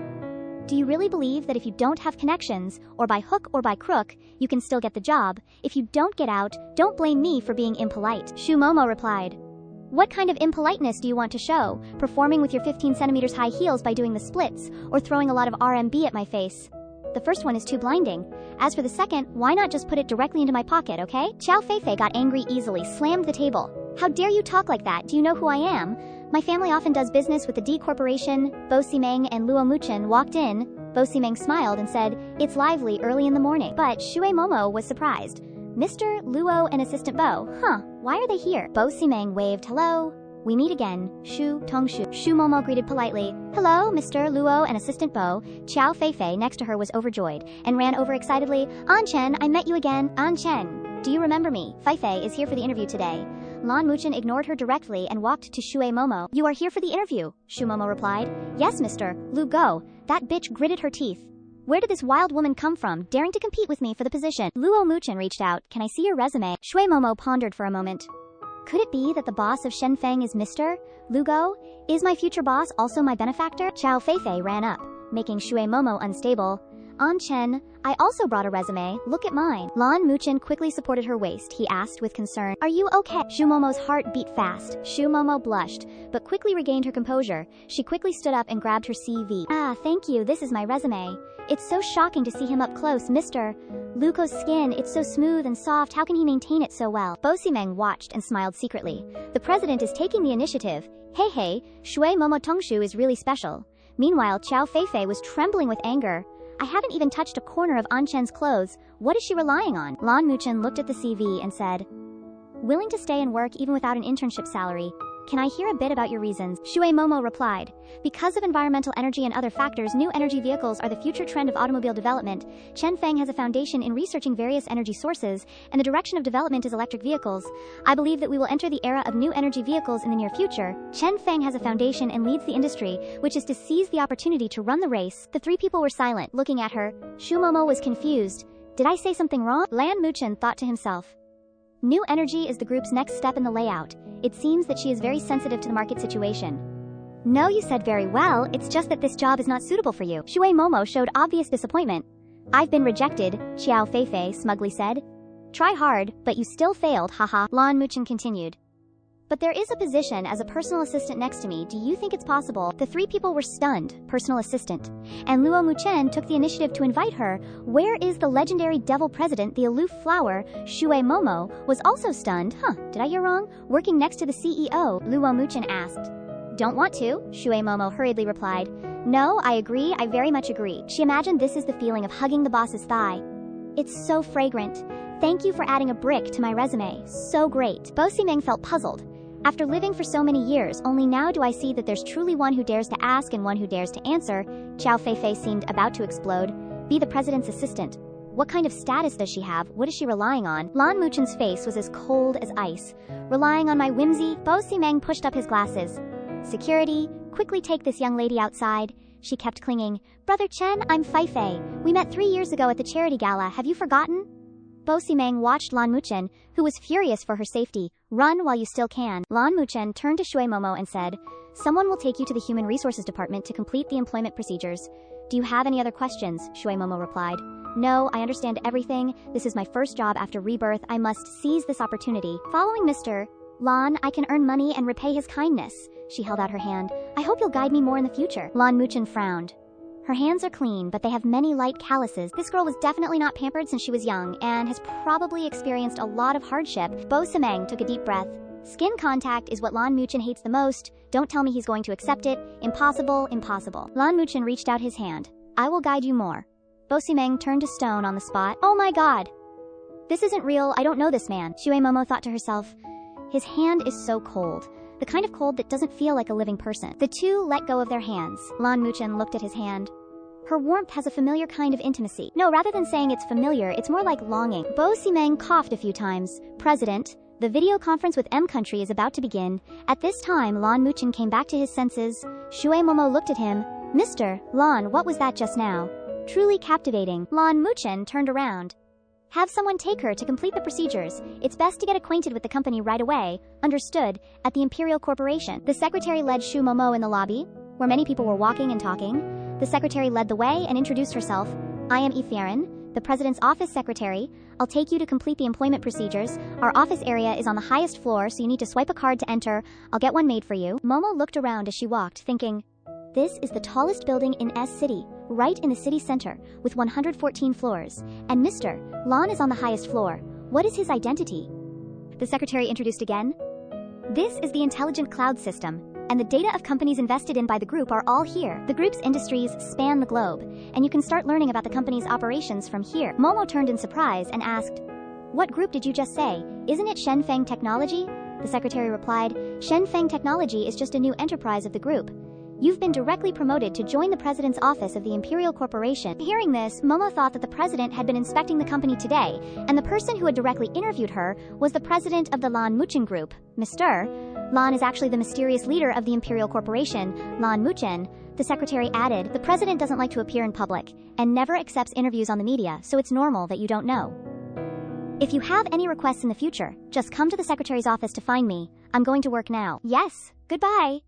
Do you really believe that if you don't have connections, or by hook or by crook, you can still get the job? If you don't get out, don't blame me for being impolite. Shu Momo replied. What kind of impoliteness do you want to show? Performing with your 15 centimeters high heels by doing the splits, or throwing a lot of RMB at my face? The first one is too blinding. As for the second, why not just put it directly into my pocket, okay? Chow Feifei got angry easily, slammed the table. How dare you talk like that? Do you know who I am? My family often does business with the D Corporation. Bo Ximeng and Luo Muchen walked in. Bo Ximeng smiled and said, it's lively early in the morning. But Shui Momo was surprised. Mr. Luo and Assistant Bo, why are they here? Bo Ximeng waved hello. We meet again. Shu Tongshu. Shu Momo greeted politely. Hello, Mr. Luo and Assistant Bo. Chow Feifei next to her was overjoyed and ran over excitedly. An Chen, I met you again. An Chen. Do you remember me? Feifei is here for the interview today. Lan Muchen ignored her directly and walked to Shui Momo. You are here for the interview, Shu Momo replied. Yes, Mr. Lu Go. That bitch gritted her teeth. Where did this wild woman come from, daring to compete with me for the position? Luo Muchen reached out. Can I see your resume? Shui Momo pondered for a moment. Could it be that the boss of Shenfeng is Mr. Lu Go? Is my future boss also my benefactor? Chow Feifei ran up, making Shui Momo unstable. An Chen, I also brought a resume. Look at mine. Lan Muchen quickly supported her waist. He asked with concern, are you okay? Shu Momo's heart beat fast. Shu Momo blushed, but quickly regained her composure. She quickly stood up and grabbed her CV. Ah, thank you. This is my resume. It's so shocking to see him up close, Mr. Luko's skin, it's so smooth and soft. How can he maintain it so well? Bo Ximeng watched and smiled secretly. The president is taking the initiative. Hey, Shui Momo Tongshu is really special. Meanwhile, Chow Feifei was trembling with anger. I haven't even touched a corner of An Chen's clothes. What is she relying on? Lan Muchen looked at the CV and said, willing to stay and work even without an internship salary. Can I hear a bit about your reasons? Shui Momo replied, because of environmental energy and other factors, new energy vehicles are the future trend of automobile development. Feng has a foundation in researching various energy sources, and the direction of development is electric vehicles. I believe that we will enter the era of new energy vehicles in the near future. Feng has a foundation and leads the industry, which is to seize the opportunity to run the race. The three people were silent, looking at her. Shu Momo was confused. Did I say something wrong? Lan Muchen thought to himself. New energy is the group's next step in the layout. It seems that she is very sensitive to the market situation. No, you said very well, it's just that this job is not suitable for you. Shui Momo showed obvious disappointment. I've been rejected, Xiao Feifei smugly said. Try hard, but you still failed, haha. Lan Muchen continued. But there is a position as a personal assistant next to me. Do you think it's possible? The three people were stunned. Personal assistant. And Luo Muchen took the initiative to invite her. Where is the legendary devil president, the aloof flower? Shui Momo was also stunned. Did I hear wrong? Working next to the CEO, Luo Muchen asked. Don't want to? Shui Momo hurriedly replied. No, I agree, I very much agree. She imagined this is the feeling of hugging the boss's thigh. It's so fragrant. Thank you for adding a brick to my resume. So great. Bo Ximeng felt puzzled. After living for so many years, only now do I see that there's truly one who dares to ask and one who dares to answer. Chow Feifei seemed about to explode. Be the president's assistant. What kind of status does she have? What is she relying on? Lan Muchen's face was as cold as ice. Relying on my whimsy? Bo Ximeng pushed up his glasses. Security, quickly take this young lady outside. She kept clinging. Brother Chen, I'm Feifei. We met 3 years ago at the charity gala. Have you forgotten? Bo Ximeng watched Lan Muchen, who was furious for her safety. Run while you still can. Lan Muchen turned to Shui Momo and said, someone will take you to the Human Resources Department to complete the employment procedures. Do you have any other questions? Shui Momo replied. No, I understand everything. This is my first job after rebirth. I must seize this opportunity. Following Mr. Lan, I can earn money and repay his kindness. She held out her hand. I hope you'll guide me more in the future. Lan Muchen frowned. Her hands are clean, but they have many light calluses. This girl was definitely not pampered since she was young, and has probably experienced a lot of hardship. Bo Ximeng took a deep breath. Skin contact is what Lan Muchen hates the most. Don't tell me he's going to accept it. Impossible, impossible. Lan Muchen reached out his hand. I will guide you more. Bo Ximeng turned to stone on the spot. Oh my god! This isn't real, I don't know this man. Shui Momo thought to herself. His hand is so cold. The kind of cold that doesn't feel like a living person. The two let go of their hands. Lan Muchen looked at his hand. Her warmth has a familiar kind of intimacy. No, rather than saying it's familiar, it's more like longing. Bo Ximeng coughed a few times. President, the video conference with M country is about to begin. At this time, Lan Muchen came back to his senses. Shui Momo looked at him. Mr. Lan, what was that just now? Truly captivating. Lan Muchen turned around. Have someone take her to complete the procedures. It's best to get acquainted with the company right away. Understood. At the Imperial Corporation. The secretary led Shu Momo in the lobby. where many people were walking and talking. The secretary led the way and introduced herself. I am Theron, the president's office secretary. I'll take you to complete the employment procedures. Our office area is on the highest floor, so you need to swipe a card to enter. I'll get one made for you. Momo looked around as she walked, thinking, this is the tallest building in S City, right in the city center, with 114 floors. And Mr. Lon is on the highest floor. What is his identity? The secretary introduced again. This is the intelligent cloud system, and the data of companies invested in by the group are all here. The group's industries span the globe, and you can start learning about the company's operations from here. Momo turned in surprise and asked, what group did you just say? Isn't it Shenfeng Technology? The secretary replied, Shenfeng Technology is just a new enterprise of the group. You've been directly promoted to join the president's office of the Imperial Corporation. Hearing this, Momo thought that the president had been inspecting the company today, and the person who had directly interviewed her was the president of the Lan Muchen Group, Mr. Lan is actually the mysterious leader of the Imperial Corporation, Lan Muchen. The secretary added, the president doesn't like to appear in public, and never accepts interviews on the media, so it's normal that you don't know. If you have any requests in the future, just come to the secretary's office to find me. I'm going to work now. Yes, goodbye.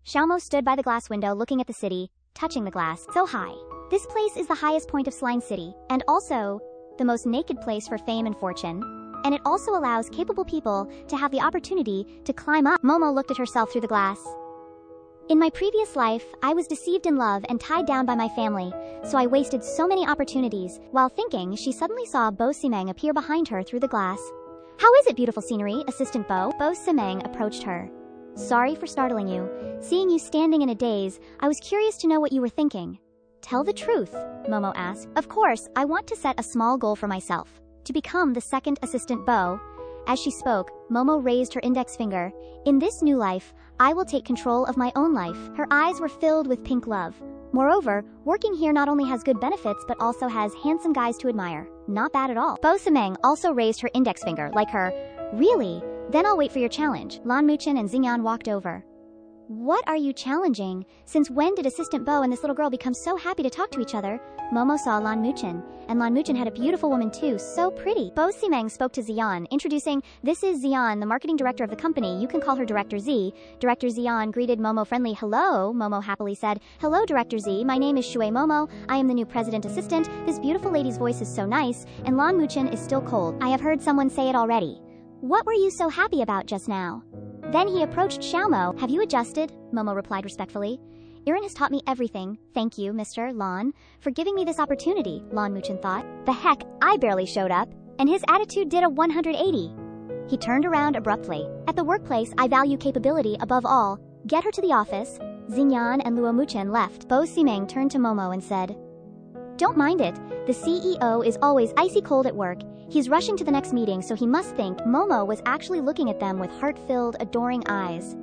Xiaomo stood by the glass window looking at the city, touching the glass. So high. This place is the highest point of Slime City, and also the most naked place for fame and fortune. And it also allows capable people to have the opportunity to climb up. Momo looked at herself through the glass. In my previous life, I was deceived in love and tied down by my family, so I wasted so many opportunities. While thinking, she suddenly saw Bo Simeng appear behind her through the glass. How is it, beautiful scenery, Assistant Bo? Bo Simeng approached her. Sorry for startling you. Seeing you standing in a daze, I was curious to know what you were thinking. Tell the truth, Momo asked. Of course, I want to set a small goal for myself. To become the second Assistant Bo. As she spoke, Momo raised her index finger. In this new life, I will take control of my own life. Her eyes were filled with pink love. Moreover, working here not only has good benefits but also has handsome guys to admire. Not bad at all. Bo Simeng also raised her index finger, like her, really? Then I'll wait for your challenge. Lan Muchen and Xingyan walked over. What are you challenging? Since when did Assistant Bo and this little girl become so happy to talk to each other? Momo saw Lan Muchen, and Lan Muchen had a beautiful woman too, so pretty. Bo Simeng spoke to Xian, introducing, this is Xian, the marketing director of the company. You can call her Director Z. Director Xian greeted Momo friendly. Hello, Momo happily said. Hello, Director Z. My name is Shui Momo. I am the new president assistant. This beautiful lady's voice is so nice, and Lan Muchen is still cold. I have heard someone say it already. What were you so happy about just now? Then he approached Xiaomo. Have you adjusted? Momo replied respectfully. Irin has taught me everything. Thank you, Mr. Lan, for giving me this opportunity, Lan Muchen thought. The heck, I barely showed up. And his attitude did a 180. He turned around abruptly. At the workplace, I value capability above all. Get her to the office. Xingyan and Luo Muchen left. Bo Simeng turned to Momo and said, don't mind it. The CEO is always icy cold at work. He's rushing to the next meeting, so he must think. Momo was actually looking at them with heart-filled, adoring eyes.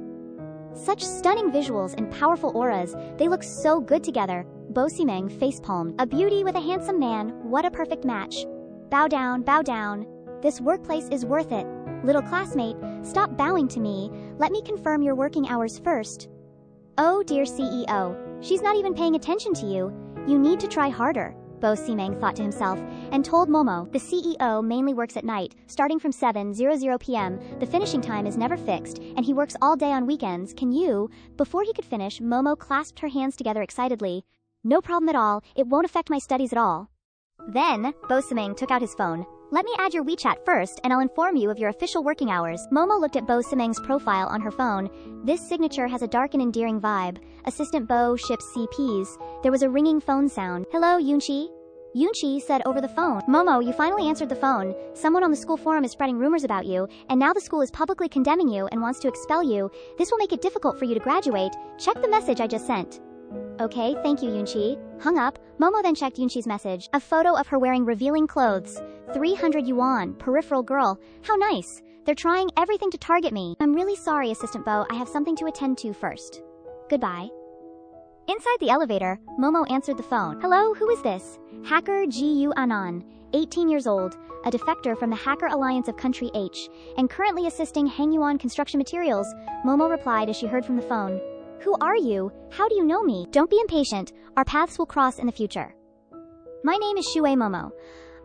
Such stunning visuals and powerful auras, they look so good together. Bo Simeng facepalmed. A beauty with a handsome man, what a perfect match. Bow down, bow down. This workplace is worth it. Little classmate, stop bowing to me. Let me confirm your working hours first. Oh dear CEO, she's not even paying attention to you. You need to try harder, Bo Simeng thought to himself, and told Momo, the CEO mainly works at night, starting from 7:00 p.m. The finishing time is never fixed, and he works all day on weekends. Can you? Before he could finish, Momo clasped her hands together excitedly. No problem at all, it won't affect my studies at all. Then, Bo Simeng took out his phone. Let me add your WeChat first, and I'll inform you of your official working hours. Momo looked at Bo Simeng's profile on her phone. This signature has a dark and endearing vibe. Assistant Bo ships CPs. There was a ringing phone sound. Hello, Yunqi? Yunqi said over the phone. Momo, you finally answered the phone. Someone on the school forum is spreading rumors about you, and now the school is publicly condemning you and wants to expel you. This will make it difficult for you to graduate. Check the message I just sent. Okay, thank you, Yunqi. Hung up, Momo then checked Yunqi's message. A photo of her wearing revealing clothes. 300 yuan, peripheral girl. How nice. They're trying everything to target me. I'm really sorry, Assistant Bo. I have something to attend to first. Goodbye. Inside the elevator, Momo answered the phone. Hello, who is this? Hacker Gu Anan, 18 years old, a defector from the Hacker Alliance of Country H, and currently assisting Hangyuan Construction Materials, Momo replied as she heard from the phone. Who are you? How do you know me? Don't be impatient. Our paths will cross in the future. My name is Shui Momo.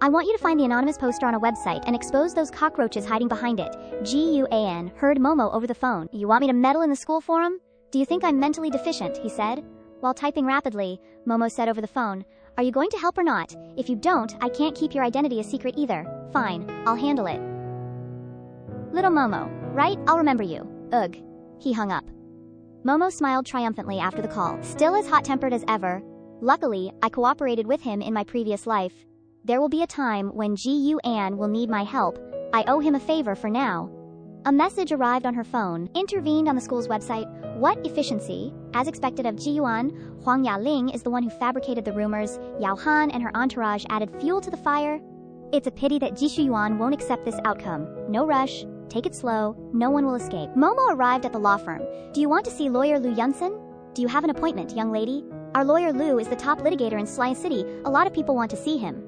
I want you to find the anonymous poster on a website and expose those cockroaches hiding behind it. Guan heard Momo over the phone. You want me to meddle in the school forum? Do you think I'm mentally deficient, he said. While typing rapidly, Momo said over the phone, are you going to help or not? If you don't, I can't keep your identity a secret either. Fine, I'll handle it. Little Momo, right? I'll remember you. Ugh. He hung up. Momo smiled triumphantly after the call, still as hot-tempered as ever. Luckily, I cooperated with him in my previous life. There will be a time when Gu An will need my help. I owe him a favor for now. A message arrived on her phone, intervened on the school's website. What efficiency? As expected of Ji Yuan, Huang Yaling is the one who fabricated the rumors. Yao Han and her entourage added fuel to the fire. It's a pity that Ji Yuan won't accept this outcome. No rush. Take it slow. No one will escape. Momo arrived at the law firm. Do you want to see lawyer Lu Yunsen? Do you have an appointment, young lady? Our lawyer Lu is the top litigator in Sly City. A lot of people want to see him.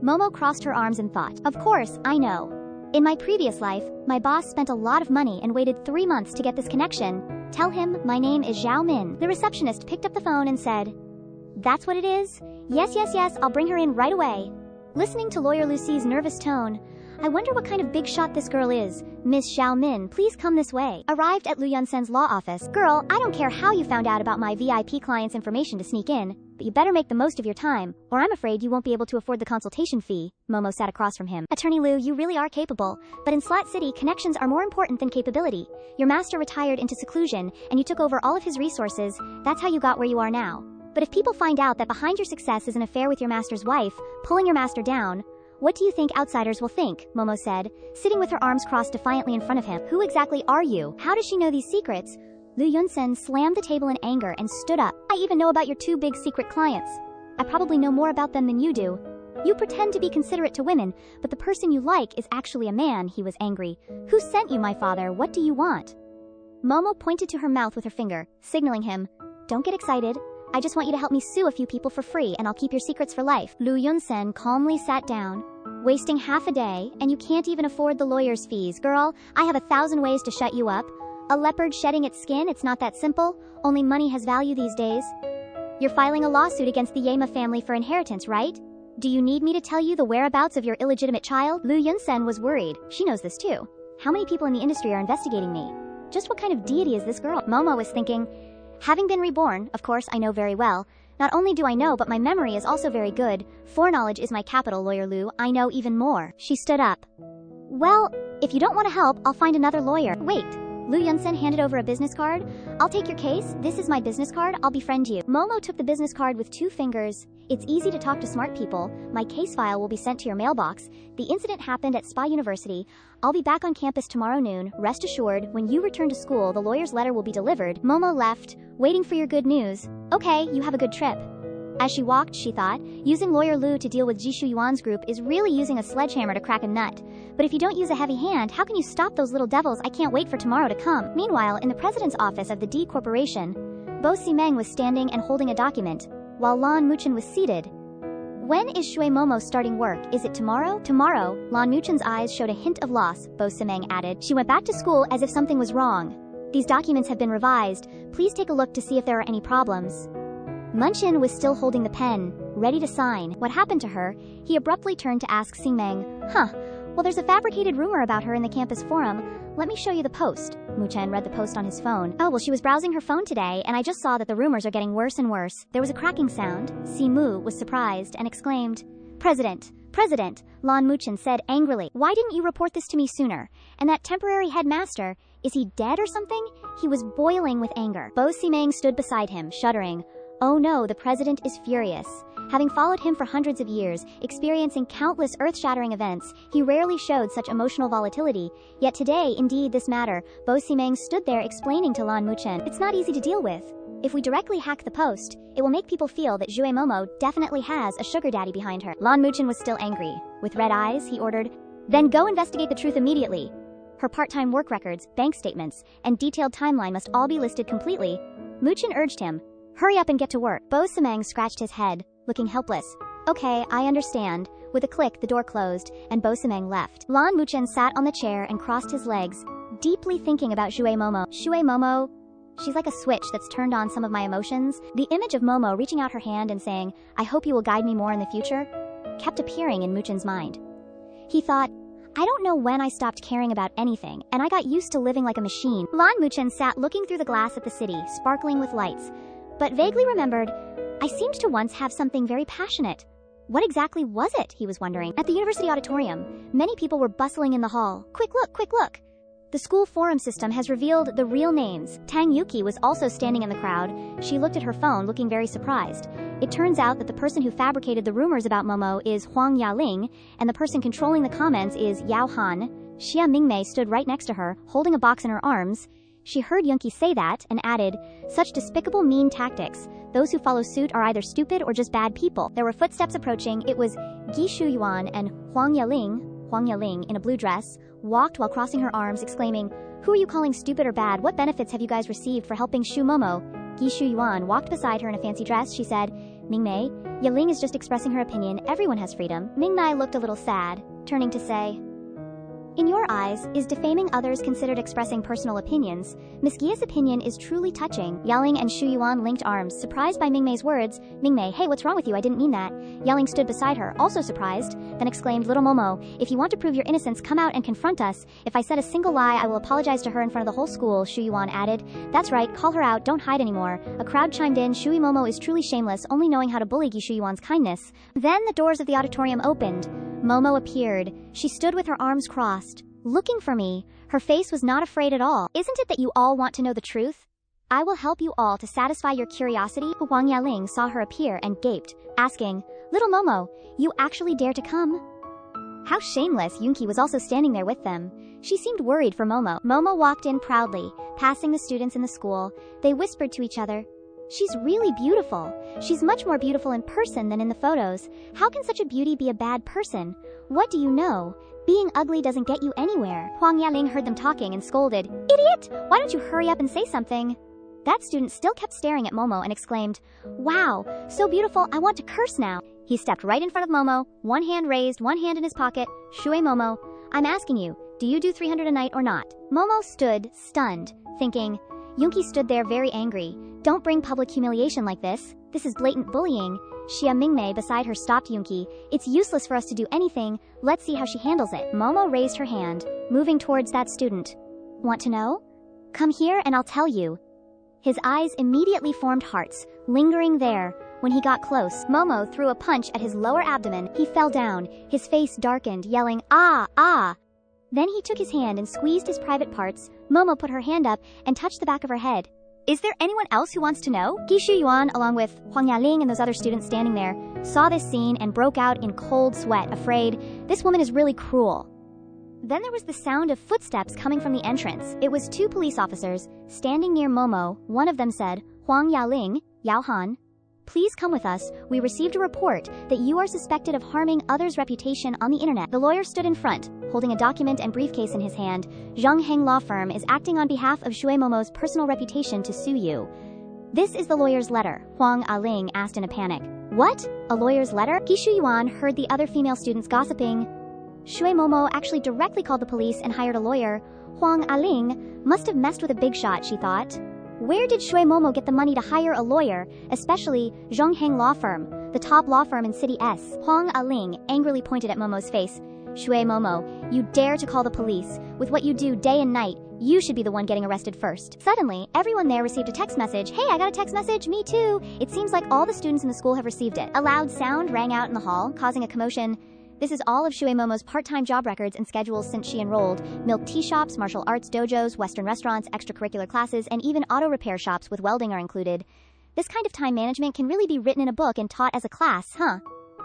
Momo crossed her arms and thought, of course, I know. In my previous life, my boss spent a lot of money and waited 3 months to get this connection. Tell him my name is Zhao Min. The receptionist picked up the phone and said, that's what it is? Yes, I'll bring her in right away. Listening to lawyer Lucy's nervous tone, I wonder what kind of big shot this girl is. Miss Zhao Min, please come this way. Arrived at Lu Yunsen's law office. Girl, I don't care how you found out about my VIP client's information to sneak in, but you better make the most of your time, or I'm afraid you won't be able to afford the consultation fee. Momo sat across from him. Attorney Lu, you really are capable, but in Slot City, connections are more important than capability. Your master retired into seclusion, and you took over all of his resources. That's how you got where you are now. But if people find out that behind your success is an affair with your master's wife, pulling your master down, what do you think outsiders will think? Momo said, sitting with her arms crossed defiantly in front of him. Who exactly are you? How does she know these secrets? Lu Yunsen slammed the table in anger and stood up. I even know about your 2 big secret clients. I probably know more about them than you do. You pretend to be considerate to women, but the person you like is actually a man. He was angry. Who sent you, my father? What do you want? Momo pointed to her mouth with her finger, signaling him, don't get excited. I just want you to help me sue a few people for free and I'll keep your secrets for life. Lu Yunsen calmly sat down. Wasting half a day, and you can't even afford the lawyer's fees. Girl, I have 1,000 ways to shut you up. A leopard shedding its skin, it's not that simple. Only money has value these days. You're filing a lawsuit against the Yema family for inheritance, right? Do you need me to tell you the whereabouts of your illegitimate child? Lu Yunsen was worried. She knows this too. How many people in the industry are investigating me? Just what kind of deity is this girl? Momo was thinking, having been reborn, of course I know very well. Not only do I know, but my memory is also very good. Foreknowledge is my capital, lawyer Lu. I know even more. She stood up. Well, if you don't want to help, I'll find another lawyer. Wait. Lu Yunsen handed over a business card. I'll take your case. This is my business card. I'll befriend you. Momo took the business card with 2 fingers. It's easy to talk to smart people. My case file will be sent to your mailbox. The incident happened at Spa University. I'll be back on campus tomorrow noon. Rest assured, when you return to school, the lawyer's letter will be delivered. Momo left, waiting for your good news. Okay, you have a good trip. As she walked, she thought, using lawyer Lu to deal with Jishu Yuan's group is really using a sledgehammer to crack a nut. But if you don't use a heavy hand, how can you stop those little devils? I can't wait for tomorrow to come. Meanwhile, in the president's office of the D Corporation, Bo Ximeng was standing and holding a document, while Lan Muchen was seated. When is Shui Momo starting work? Is it tomorrow? Tomorrow. Lan Muchen's eyes showed a hint of loss, Bo Ximeng added. She went back to school as if something was wrong. These documents have been revised. Please take a look to see if there are any problems. Munchin was still holding the pen, ready to sign. What happened to her? He abruptly turned to ask Ximeng. Well, there's a fabricated rumor about her in the campus forum. Let me show you the post. Muchen read the post on his phone. Oh, well, she was browsing her phone today, and I just saw that the rumors are getting worse and worse. There was a cracking sound. Simu was surprised and exclaimed, President, Lan Muchen said angrily. Why didn't you report this to me sooner? And that temporary headmaster, is he dead or something? He was boiling with anger. Bo Ximeng stood beside him, shuddering. Oh no, the president is furious. Having followed him for hundreds of years, experiencing countless earth-shattering events, he rarely showed such emotional volatility. Yet today, indeed, this matter, Bo Ximeng stood there explaining to Lan Muchen. It's not easy to deal with. If we directly hack the post, it will make people feel that Jue Momo definitely has a sugar daddy behind her. Lan Muchen was still angry. With red eyes, he ordered, then go investigate the truth immediately. Her part-time work records, bank statements, and detailed timeline must all be listed completely. Muchen urged him. Hurry up and get to work. Bo Ximeng scratched his head, looking helpless. Okay, I understand. With a click, the door closed, and Bo Ximeng left. Lan Muchen sat on the chair and crossed his legs, deeply thinking about Shui Momo. Shui Momo, she's like a switch that's turned on some of my emotions. The image of Momo reaching out her hand and saying, I hope you will guide me more in the future, kept appearing in Muchen's mind. He thought, I don't know when I stopped caring about anything, and I got used to living like a machine. Lan Muchen sat looking through the glass at the city, sparkling with lights, but vaguely remembered, I seemed to once have something very passionate. What exactly was it, he was wondering. At the university auditorium, many people were bustling in the hall. Quick look, quick look! The school forum system has revealed the real names. Tang Yuki was also standing in the crowd. She looked at her phone, looking very surprised. It turns out that the person who fabricated the rumors about Momo is Huang Yaling, and the person controlling the comments is Yao Han. Xia Mingmei stood right next to her, holding a box in her arms. She heard Yunki say that, and added, such despicable mean tactics. Those who follow suit are either stupid or just bad people. There were footsteps approaching. It was Gi Shuyuan, and Huang Yaling, in a blue dress, walked while crossing her arms, exclaiming, who are you calling stupid or bad? What benefits have you guys received for helping Shu Momo? Gi Shuyuan walked beside her in a fancy dress. She said, Mingmei, Yaling is just expressing her opinion. Everyone has freedom. Mingmei looked a little sad, turning to say, in your eyes, is defaming others considered expressing personal opinions? Miss Gia's opinion is truly touching. Yaling and Shu Yuan linked arms, surprised by Mingmei's words. Mingmei, hey, what's wrong with you? I didn't mean that. Yaling stood beside her, also surprised, then exclaimed, little Momo, if you want to prove your innocence, come out and confront us. If I said a single lie, I will apologize to her in front of the whole school, Shu Yuan added. That's right, call her out, don't hide anymore. A crowd chimed in, Shui Momo is truly shameless, only knowing how to bully Gi Shu Yuan's kindness. Then the doors of the auditorium opened. Momo appeared. She stood with her arms crossed, looking for me. Her face was not afraid at all. Isn't it that you all want to know the truth? I will help you all to satisfy your curiosity. Huang Yaling saw her appear and gaped, asking, little Momo, you actually dare to come? How shameless. Yunki was also standing there with them. She seemed worried for Momo. Momo walked in proudly, passing the students in the school. They whispered to each other, she's really beautiful. She's much more beautiful in person than in the photos. How can such a beauty be a bad person? What do you know? Being ugly doesn't get you anywhere. Huang Yaling heard them talking and scolded, idiot! Why don't you hurry up and say something? That student still kept staring at Momo and exclaimed, wow, so beautiful, I want to curse now. He stepped right in front of Momo, one hand raised, one hand in his pocket. Shui Momo, I'm asking you, do you do 300 a night or not? Momo stood, stunned, thinking, Yunki stood there very angry. Don't bring public humiliation like this. This is blatant bullying. Xia Mingmei beside her stopped Yunki. It's useless for us to do anything. Let's see how she handles it. Momo raised her hand, moving towards that student. Want to know? Come here and I'll tell you. His eyes immediately formed hearts, lingering there. When he got close, Momo threw a punch at his lower abdomen. He fell down, his face darkened, yelling, ah, ah. Then he took his hand and squeezed his private parts. Momo put her hand up and touched the back of her head. Is there anyone else who wants to know? Gi Shuyuan, along with Huang Yaling and those other students standing there, saw this scene and broke out in cold sweat, afraid, this woman is really cruel. Then there was the sound of footsteps coming from the entrance. It was two police officers standing near Momo. One of them said, Huang Yaling, Yao Han, please come with us. We received a report that you are suspected of harming others' reputation on the internet. The lawyer stood in front, holding a document and briefcase in his hand. Zhang Heng Law Firm is acting on behalf of Shui Momo's personal reputation to sue you. This is the lawyer's letter, Huang Aling asked in a panic. What? A lawyer's letter? Gi Shuyuan heard the other female students gossiping. Shui Momo actually directly called the police and hired a lawyer. Huang Aling must have messed with a big shot, she thought. Where did Shui Momo get the money to hire a lawyer, especially Zhongheng Law Firm, the top law firm in City S? Huang Aling angrily pointed at Momo's face. Shui Momo, you dare to call the police. With what you do day and night, you should be the one getting arrested first. Suddenly, everyone there received a text message. Hey, I got a text message, me too. It seems like all the students in the school have received it. A loud sound rang out in the hall, causing a commotion. This is all of Shui Momo's part-time job records and schedules since she enrolled. Milk tea shops, martial arts dojos, Western restaurants, extracurricular classes, and even auto repair shops with welding are included. This kind of time management can really be written in a book and taught as a class, huh?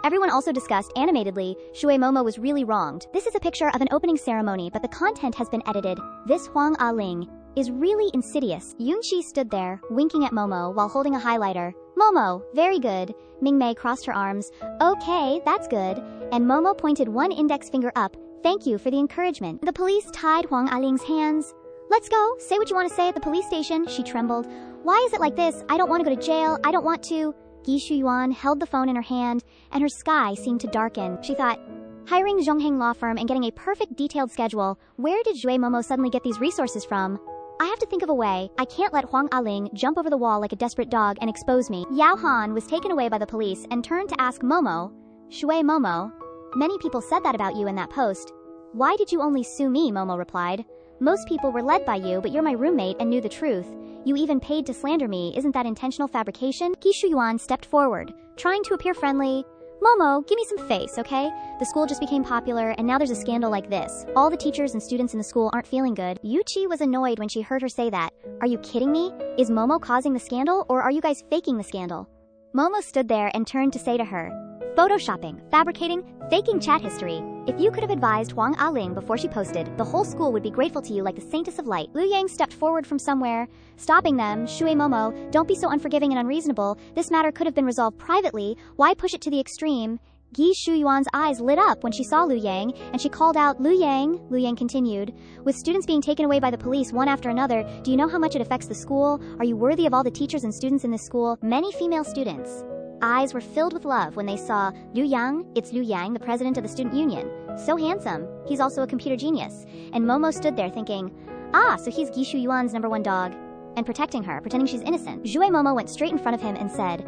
Everyone also discussed animatedly, Shui Momo was really wronged. This is a picture of an opening ceremony, but the content has been edited. This Huang Aling is really insidious. Yunqi stood there, winking at Momo while holding a highlighter. Momo, very good. Mingmei crossed her arms. Okay, that's good. And Momo pointed one index finger up. Thank you for the encouragement. The police tied Huang Aling's hands. Let's go. Say what you want to say at the police station. She trembled. Why is it like this? I don't want to go to jail. I don't want to. Gi Shuyuan held the phone in her hand, and her sky seemed to darken. She thought, hiring Zhongheng Law Firm and getting a perfect detailed schedule, where did Shui Momo suddenly get these resources from? I have to think of a way. I can't let Huang Aling jump over the wall like a desperate dog and expose me. Yao Han was taken away by the police and turned to ask Momo, Shui Momo, many people said that about you in that post. Why did you only sue me? Momo replied. Most people were led by you, but you're my roommate and knew the truth. You even paid to slander me. Isn't that intentional fabrication? Gi Shuyuan stepped forward, trying to appear friendly. Momo, give me some face, okay? The school just became popular, and now there's a scandal like this. All the teachers and students in the school aren't feeling good. Yuchi was annoyed when she heard her say that. Are you kidding me? Is Momo causing the scandal, or are you guys faking the scandal? Momo stood there and turned to say to her, photoshopping, fabricating, faking chat history. If you could have advised Huang Aling before she posted, the whole school would be grateful to you like the saintess of light. Liu Yang stepped forward from somewhere, stopping them. Shui Momo, don't be so unforgiving and unreasonable. This matter could have been resolved privately. Why push it to the extreme? Gi Shuyuan's eyes lit up when she saw Liu Yang, and she called out, Liu Yang. Liu Yang continued, with students being taken away by the police one after another, do you know how much it affects the school? Are you worthy of all the teachers and students in this school? Many female students' eyes were filled with love when they saw Liu Yang. It's Liu Yang, the president of the student union. So handsome. He's also a computer genius. And Momo stood there thinking, so he's Gi Shuyuan's #1 dog. And protecting her, pretending she's innocent. Jue Momo went straight in front of him and said,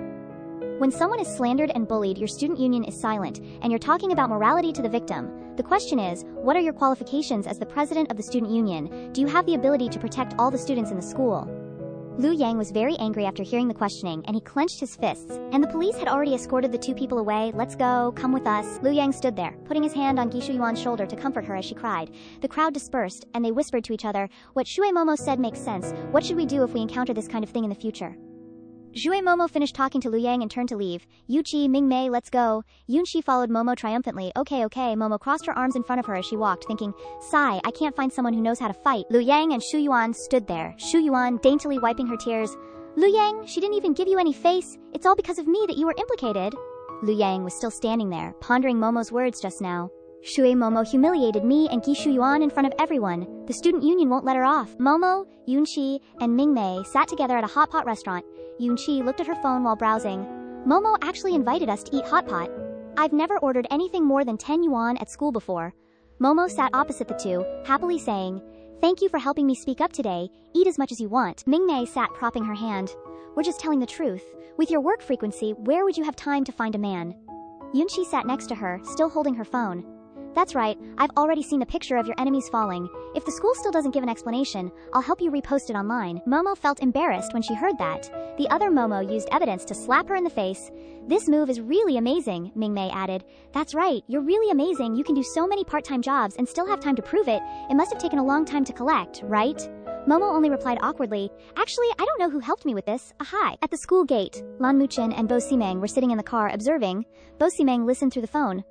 when someone is slandered and bullied, your student union is silent, and you're talking about morality to the victim. The question is, what are your qualifications as the president of the student union? Do you have the ability to protect all the students in the school? Liu Yang was very angry after hearing the questioning, and he clenched his fists. And the police had already escorted the two people away. Let's go, come with us. Liu Yang stood there, putting his hand on Gi Shuyuan's shoulder to comfort her as she cried. The crowd dispersed, and they whispered to each other, what Shui Momo said makes sense. What should we do if we encounter this kind of thing in the future? Jue Momo finished talking to Liu Yang and turned to leave. Yuchi, Mingmei, let's go. Yunchi followed Momo triumphantly. Okay. Momo crossed her arms in front of her as she walked, thinking, sigh, I can't find someone who knows how to fight. Liu Yang and Shuyuan stood there, Shuyuan daintily wiping her tears. Liu Yang, she didn't even give you any face. It's all because of me that you were implicated. Liu Yang was still standing there, pondering Momo's words just now. Shui Momo humiliated me and Gi Shuyuan in front of everyone. The student union won't let her off. Momo, Yunchi, and Mingmei sat together at a hot pot restaurant. Yunchi looked at her phone while browsing. Momo actually invited us to eat hot pot. I've never ordered anything more than 10 yuan at school before. Momo sat opposite the two, happily saying, thank you for helping me speak up today. Eat as much as you want. Mingmei sat propping her hand. We're just telling the truth. With your work frequency, where would you have time to find a man? Yunchi sat next to her, still holding her phone. That's right, I've already seen the picture of your enemies falling. If the school still doesn't give an explanation, I'll help you repost it online. Momo felt embarrassed when she heard that. The other Momo used evidence to slap her in the face. This move is really amazing, Mingmei added. That's right, you're really amazing. You can do so many part-time jobs and still have time to prove it. It must have taken a long time to collect, right? Momo only replied awkwardly, actually, I don't know who helped me with this. Hi. At the school gate, Lan Muchen and Bo Simeng were sitting in the car observing. Bo Simeng listened through the phone.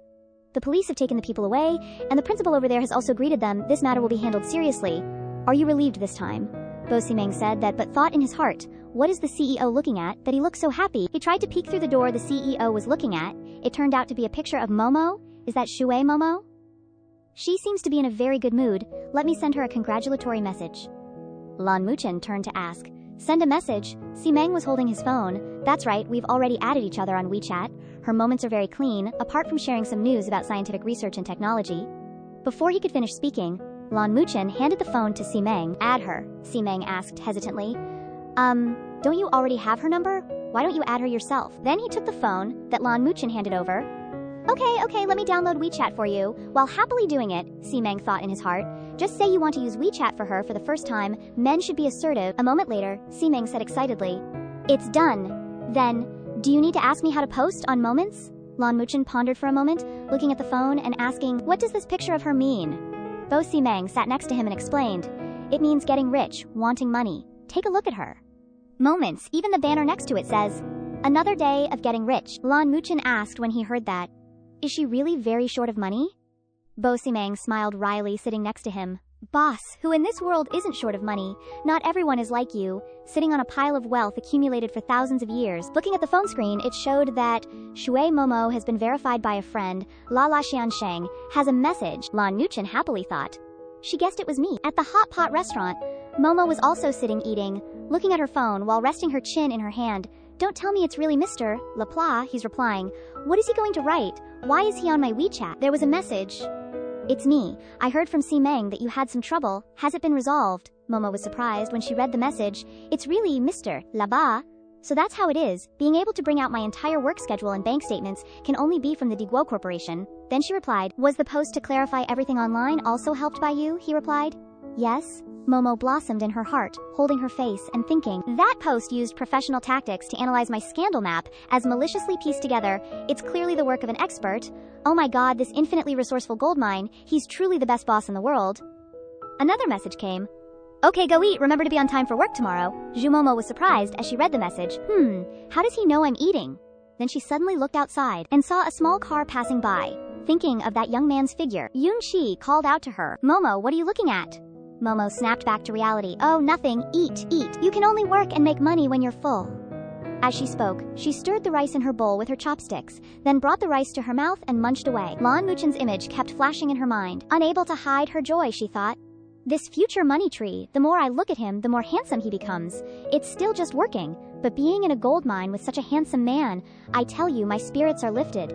The police have taken the people away, and the principal over there has also greeted them. This matter will be handled seriously. Are you relieved this time? Bo Simeng said that, but thought in his heart, what is the CEO looking at, that he looks so happy? He tried to peek through the door the CEO was looking at. It turned out to be a picture of Momo. Is that Shui Momo? She seems to be in a very good mood. Let me send her a congratulatory message. Lan Muchen turned to ask, send a message. Simeng was holding his phone. That's right, we've already added each other on WeChat. Her moments are very clean, apart from sharing some news about scientific research and technology. Before he could finish speaking, Lan Muchen handed the phone to Simeng. Add her, Simeng asked hesitantly. Don't you already have her number? Why don't you add her yourself? Then he took the phone that Lan Muchen handed over. Okay, let me download WeChat for you. While happily doing it, Simeng thought in his heart, just say you want to use WeChat for her for the first time. Men should be assertive. A moment later, Simeng said excitedly, it's done. Then, do you need to ask me how to post on Moments? Lan Muchen pondered for a moment, looking at the phone and asking, what does this picture of her mean? Bo Simeng sat next to him and explained, it means getting rich, wanting money. Take a look at her. Moments, even the banner next to it says, another day of getting rich. Lan Muchen asked when he heard that, is she really very short of money? Bo Simeng smiled wryly, sitting next to him. Boss, who in this world isn't short of money. Not everyone is like you, sitting on a pile of wealth accumulated for thousands of years. Looking at the phone screen, it showed that Shui Momo has been verified by a friend. La Xiansheng has a message. Lan Muchen happily thought. She guessed it was me. At the hot pot restaurant, Momo was also sitting eating, looking at her phone while resting her chin in her hand. Don't tell me it's really Mr. Lapla, he's replying. What is he going to write? Why is he on my WeChat? There was a message. It's me. I heard from Simeng that you had some trouble. Has it been resolved? Momo was surprised when she read the message. It's really Mr. Laba. So that's how it is. Being able to bring out my entire work schedule and bank statements can only be from the Diguo Corporation. Then she replied, was the post to clarify everything online also helped by you? He replied, yes. Momo blossomed in her heart, holding her face and thinking, that post used professional tactics to analyze my scandal map as maliciously pieced together. It's clearly the work of an expert. Oh my god, this infinitely resourceful goldmine. He's truly the best boss in the world. Another message came. Okay, go eat. Remember to be on time for work tomorrow. Momo was surprised as she read the message. How does he know I'm eating? Then she suddenly looked outside and saw a small car passing by. Thinking of that young man's figure, Yun-chi called out to her, Momo, what are you looking at? Momo snapped back to reality. Oh, nothing. Eat, eat. You can only work and make money when you're full. As she spoke, she stirred the rice in her bowl with her chopsticks, then brought the rice to her mouth and munched away. Lan Muchen's image kept flashing in her mind. Unable to hide her joy, she thought. This future money tree, the more I look at him, the more handsome he becomes. It's still just working, but being in a gold mine with such a handsome man, I tell you, my spirits are lifted.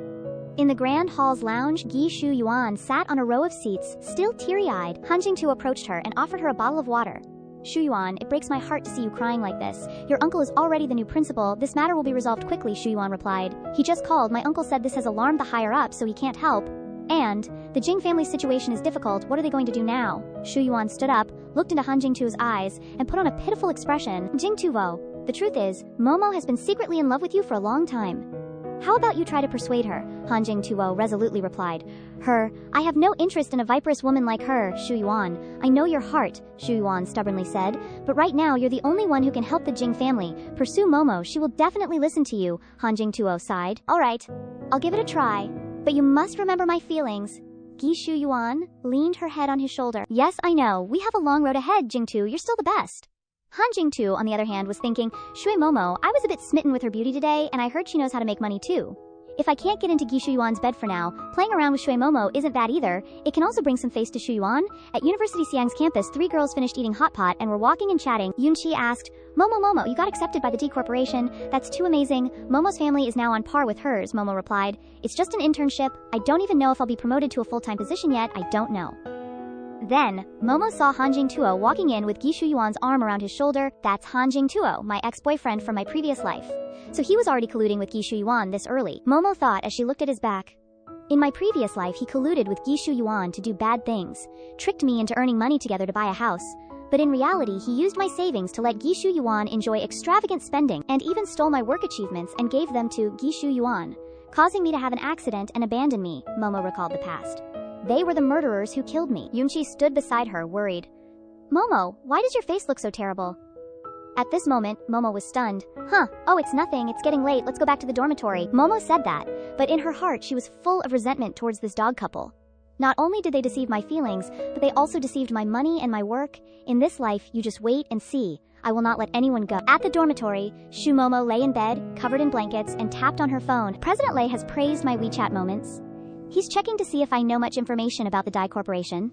In the Grand Hall's lounge, Gi Shu Yuan sat on a row of seats, still teary-eyed. Han Jingtu approached her and offered her a bottle of water. Shu Yuan, it breaks my heart to see you crying like this. Your uncle is already the new principal. This matter will be resolved quickly, Shu Yuan replied. He just called. My uncle said this has alarmed the higher-ups, so he can't help. And, the Jing family's situation is difficult. What are they going to do now? Shu Yuan stood up, looked into Han Jingtu's eyes, and put on a pitiful expression. Jingtuo, the truth is, Momo has been secretly in love with you for a long time. How about you try to persuade her? Han Jingtuo resolutely replied. Her, I have no interest in a viperous woman like her, Shu Yuan. I know your heart, Shu Yuan stubbornly said, but right now you're the only one who can help the Jing family. Pursue Momo, she will definitely listen to you, Han Jingtuo sighed. Alright, I'll give it a try. But you must remember my feelings. Gi Shu Yuan leaned her head on his shoulder. Yes, I know. We have a long road ahead, Jingtu. You're still the best. Han Jingtu, on the other hand, was thinking, Shui Momo, I was a bit smitten with her beauty today, and I heard she knows how to make money too. If I can't get into Gi Shu Yuan's bed for now, playing around with Shui Momo isn't bad either. It can also bring some face to Shu Yuan. At University Xiang's campus, 3 girls finished eating hot pot and were walking and chatting. Yun-chi asked, Momo, you got accepted by the D Corporation. That's too amazing. Momo's family is now on par with hers, Momo replied. It's just an internship. I don't even know if I'll be promoted to a full-time position yet. I don't know. Then, Momo saw Han Jingtuo walking in with Gi Shu Yuan's arm around his shoulder. That's Han Jingtuo, my ex-boyfriend from my previous life. So he was already colluding with Gi Shu Yuan this early, Momo thought as she looked at his back. In my previous life he colluded with Gi Shu Yuan to do bad things, tricked me into earning money together to buy a house. But in reality he used my savings to let Gi Shu Yuan enjoy extravagant spending and even stole my work achievements and gave them to Gi Shu Yuan, causing me to have an accident and abandon me, Momo recalled the past. They were the murderers who killed me. Yunchi stood beside her, worried. Momo, why does your face look so terrible? At this moment, Momo was stunned. Oh, it's nothing, it's getting late, let's go back to the dormitory. Momo said that, but in her heart she was full of resentment towards this dog couple. Not only did they deceive my feelings, but they also deceived my money and my work. In this life, you just wait and see. I will not let anyone go. At the dormitory, Shu Momo lay in bed, covered in blankets, and tapped on her phone. President Lei has praised my WeChat moments. He's checking to see if I know much information about the Dai Corporation.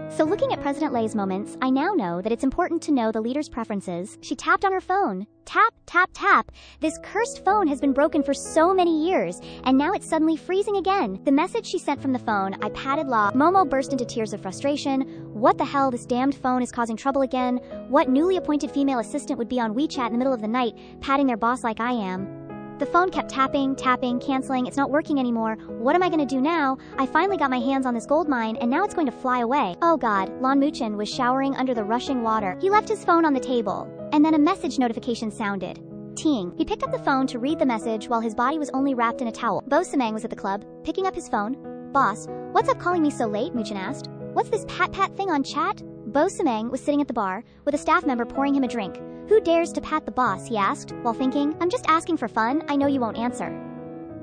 So looking at President Lei's moments, I now know that it's important to know the leader's preferences. She tapped on her phone. Tap, tap, tap. This cursed phone has been broken for so many years, and now it's suddenly freezing again. The message she sent from the phone, I patted law. Momo burst into tears of frustration. What the hell, this damned phone is causing trouble again. What newly appointed female assistant would be on WeChat in the middle of the night, patting their boss like I am? The phone kept tapping, canceling. It's not working anymore. What am I gonna do now? I finally got my hands on this gold mine, and now it's going to fly away. Oh god, Lan Muchen was showering under the rushing water. He left his phone on the table, and then a message notification sounded. Ting. He picked up the phone to read the message while his body was only wrapped in a towel. Bo Semeng was at the club, picking up his phone. Boss, what's up calling me so late? Muchen asked. What's this pat thing on chat? Bo Semeng was sitting at the bar, with a staff member pouring him a drink. Who dares to pat the boss, he asked, while thinking, I'm just asking for fun, I know you won't answer.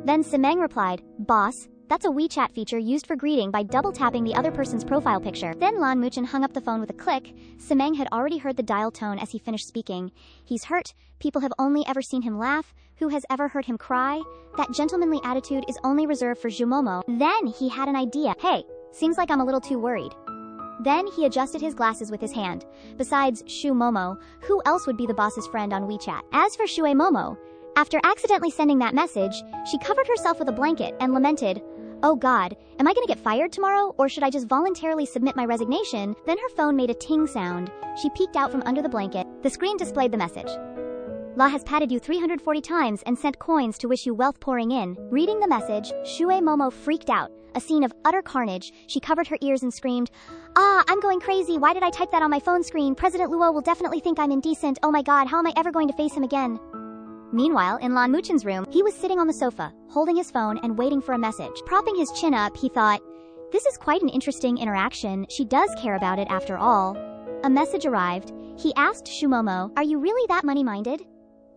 Then Semeng replied, Boss, that's a WeChat feature used for greeting by double-tapping the other person's profile picture. Then Lan Muchen hung up the phone with a click. Semeng had already heard the dial tone as he finished speaking. He's hurt. People have only ever seen him laugh. Who has ever heard him cry? That gentlemanly attitude is only reserved for Jumomo. Then he had an idea. Hey, seems like I'm a little too worried. Then he adjusted his glasses with his hand. Besides Shu Momo, who else would be the boss's friend on WeChat? As for Shue Momo, after accidentally sending that message, she covered herself with a blanket and lamented, Oh god, am I gonna get fired tomorrow, or should I just voluntarily submit my resignation? Then her phone made a ting sound. She peeked out from under the blanket. The screen displayed the message. La has patted you 340 times and sent coins to wish you wealth pouring in. Reading the message, Shui Momo freaked out. A scene of utter carnage. She covered her ears and screamed, "Ah, I'm going crazy. Why did I type that on my phone screen? President Luo will definitely think I'm indecent. Oh my god, how am I ever going to face him again?" Meanwhile, in Lan Muchen's room, he was sitting on the sofa, holding his phone and waiting for a message. Propping his chin up, he thought, "This is quite an interesting interaction. She does care about it after all." A message arrived. He asked Shu Momo, "Are you really that money-minded?"